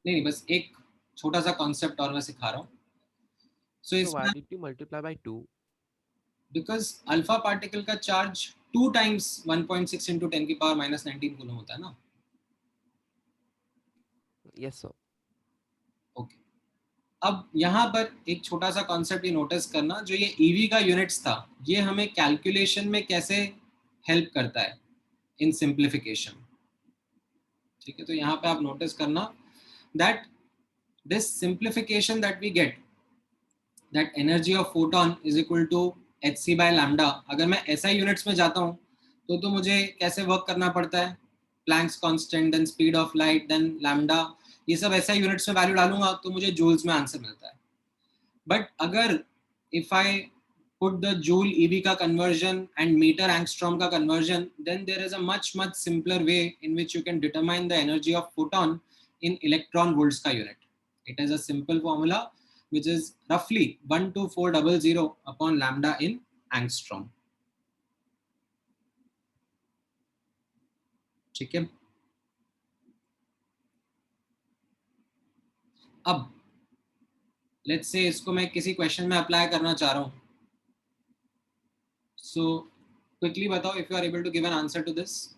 Speaker 1: नहीं, बस एक छोटा सा कॉन्सेप्ट और मैं सिखा रहा हूँ.
Speaker 12: So why did you multiply by 2?
Speaker 1: Because alpha particle का चार्ज 2 times 1.6 into 10 की पावर -19 कूलम होता है ना.
Speaker 12: Yes sir.
Speaker 1: ओके, अब यहाँ पर एक छोटा सा कॉन्सेप्ट ये नोटिस करना, जो ये ईवी का यूनिट्स था, ये हमें कैलकुलेशन में कैसे हेल्प करता है इन सिंप्लीफिकेशन. ठीक है, तो यहाँ पे आप नोटिस करना that this simplification that we get, that energy of photon is equal to hc by lambda. अगर मैं SI यूनिट्स में जाता हूँ तो मुझे कैसे वर्क करना पड़ता है? Planck's constant, then speed of light, then lambda, ये सब SI यूनिट्स में वैल्यू डालूंगा तो मुझे जूल्स में आंसर मिलता है. बट अगर if I put the joule EV का conversion and meter angstrom का conversion, then there is a much simpler way in which you can determine the energy of photon in electron volts का unit. It is a simple formula which is roughly 12400 upon lambda in angstrom. ठीक है. अब let's say इसको मैं किसी question में apply करना चाह रहा हूँ. सो क्विकली बताओ if you are able to give an answer to this.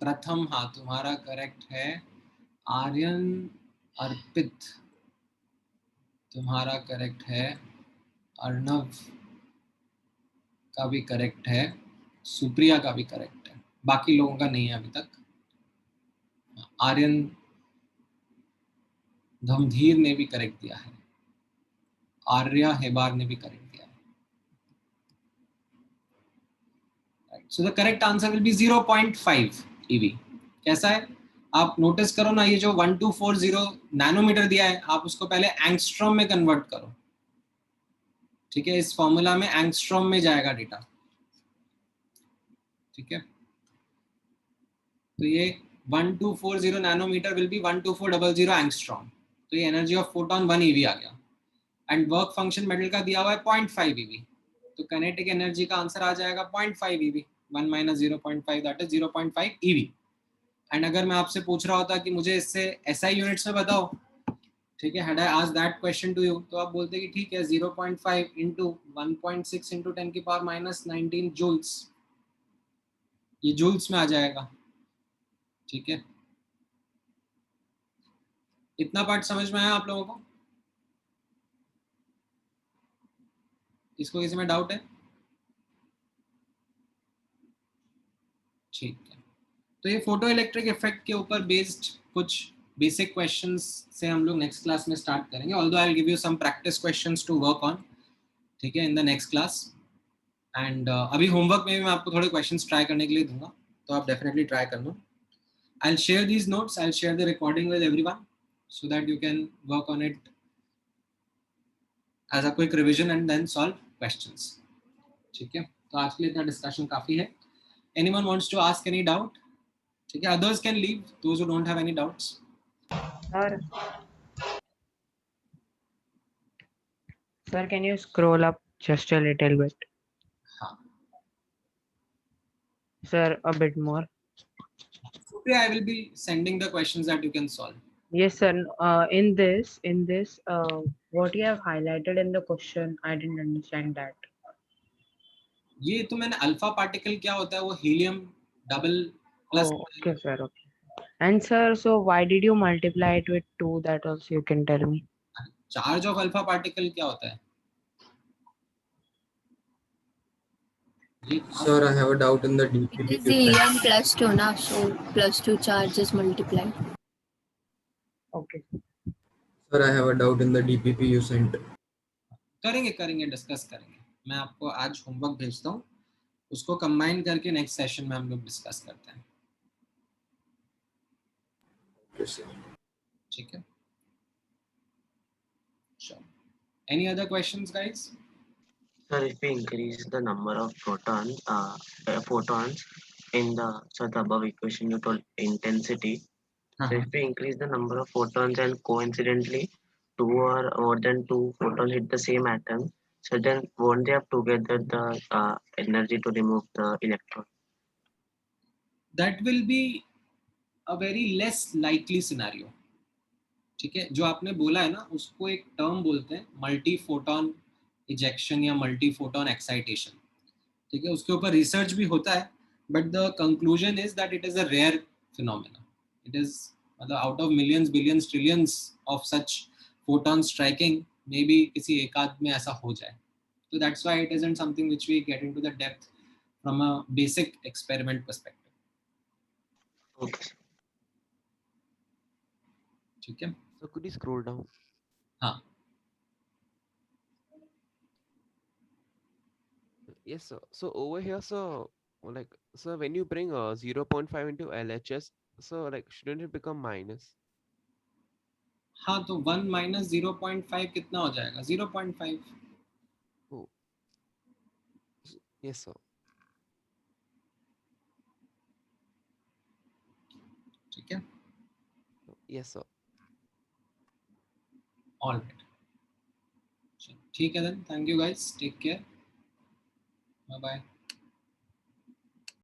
Speaker 1: Pratham, हाँ तुम्हारा करेक्ट है. आर्यन, अर्पित तुम्हारा करेक्ट है. अर्णव का भी करेक्ट है. सुप्रिया का भी करेक्ट है. बाकी लोगों का नहीं है अभी तक. आर्यन धमधीर ने भी करेक्ट दिया है. आर्या हेबार ने भी करेक्ट दिया है. So the correct answer will be 0.5 eV. कैसा है आप नोटिस करो ना, ये जो 1240 नैनोमीटर दिया है आप उसको पहले एंगस्ट्रॉम में कन्वर्ट करो. ठीक है, इस फॉर्मूला में एंगस्ट्रॉम में जाएगा डेटा. ठीक है, तो ये 1240 नैनोमीटर विल बी 12400 एंगस्ट्रॉम. तो ये एनर्जी ऑफ फोटॉन 1 eV आ गया. एंड वर्क फंक्शन मेटल का दिया हुआ है 0.5 eV. तो काइनेटिक एनर्जी का आंसर आ जाएगा 0.5 eV. 1 minus 0.5 that is 0.5 eV. And अगर मैं आपसे पूछ रहा होता कि मुझे इससे SI यूनिट्स में बताओ, ठीक है, had I asked that question to you, तो आप बोलते कि ठीक है 0.5 into 1.6 into 10 की पावर माइनस 19 जूल्स, ये जूल्स में आ जाएगा. ठीक है, इतना पार्ट समझ में आया आप लोगों को? इसको किसी में डाउट है? ठीक है, तो ये फोटो इलेक्ट्रिक इफेक्ट के ऊपर बेस्ड कुछ बेसिक क्वेश्चंस से हम लोग नेक्स्ट क्लास में स्टार्ट करेंगे. Although I will give you some practice questions to work on. ठीक है, in the next class. And अभी होमवर्क में भी मैं आपको थोड़े क्वेश्चंस ट्राई करने के लिए दूंगा, तो आप डेफिनेटली ट्राई करना. I will share these notes, I will share the recording with everyone so that you can work on it as a quick revision and then solve questions. ठीक है, तो आज के लिए इतना डिस्कशन काफी है. Anyone wants to ask any doubt? Okay, others can leave. Those who don't have any doubts.
Speaker 21: Sir, can you scroll up just a little bit? Sir, a bit more.
Speaker 1: Okay, I will be sending the questions that you can solve.
Speaker 21: Yes, sir. In this, what you have highlighted in the question, I didn't understand that.
Speaker 1: ये तो मैंने alpha particle क्या होता है, वो helium double plus.
Speaker 21: Okay, sir. Okay. And sir, so why did you multiply it with 2? That also you can tell me.
Speaker 1: Charge of alpha particle क्या होता है?
Speaker 6: Sir, I have a doubt in the DPP.
Speaker 19: It is helium plus 2 now, so plus 2 charges multiplied.
Speaker 21: Okay.
Speaker 6: Sir, I have a doubt in the DPP you sent.
Speaker 1: करेंगे discuss करेंगे. मैं आपको आज homework भेजता हूँ, उसको कंबाइन करके next session में हम लोग डिस्कस करते हैं. ठीक है, sure. Any other questions, guys?
Speaker 13: Sir, if we increase the number of photons in the above equation you told intensity. So if we increase the number of photons and coincidentally 2 or more than 2 photons hit the same atom, so then won't they have together the energy to remove the electron?
Speaker 1: That will be a very less likely scenario. ठीक है, जो आपने बोला है ना, उसको एक term बोलते हैं मल्टी फोटोन इजेक्शन या मल्टी फोटोन एक्साइटेशन. ठीक है, उसके ऊपर रिसर्च भी होता है, but the conclusion is that it is a rare phenomena. It is मतलब out of millions billions trillions of such photon striking, may be किसी एक आध में ऐसा हो जाए. तो that's why it isn't something which we get into the depth from a basic experiment perspective.
Speaker 13: Okay.
Speaker 1: ठीक है?
Speaker 12: So could you scroll down?
Speaker 1: हाँ.
Speaker 12: Yes, sir. So over here, so like, so when you bring 0.5 into LHS, so like, shouldn't it become minus?
Speaker 1: हाँ, तो 1 minus 0.5 कितना हो जाएगा? 0.5.
Speaker 12: Oh. Yes, sir.
Speaker 1: ठीक है?
Speaker 12: Yes, sir.
Speaker 1: All right. ठीक है then. Thank you guys. Take care. Bye bye.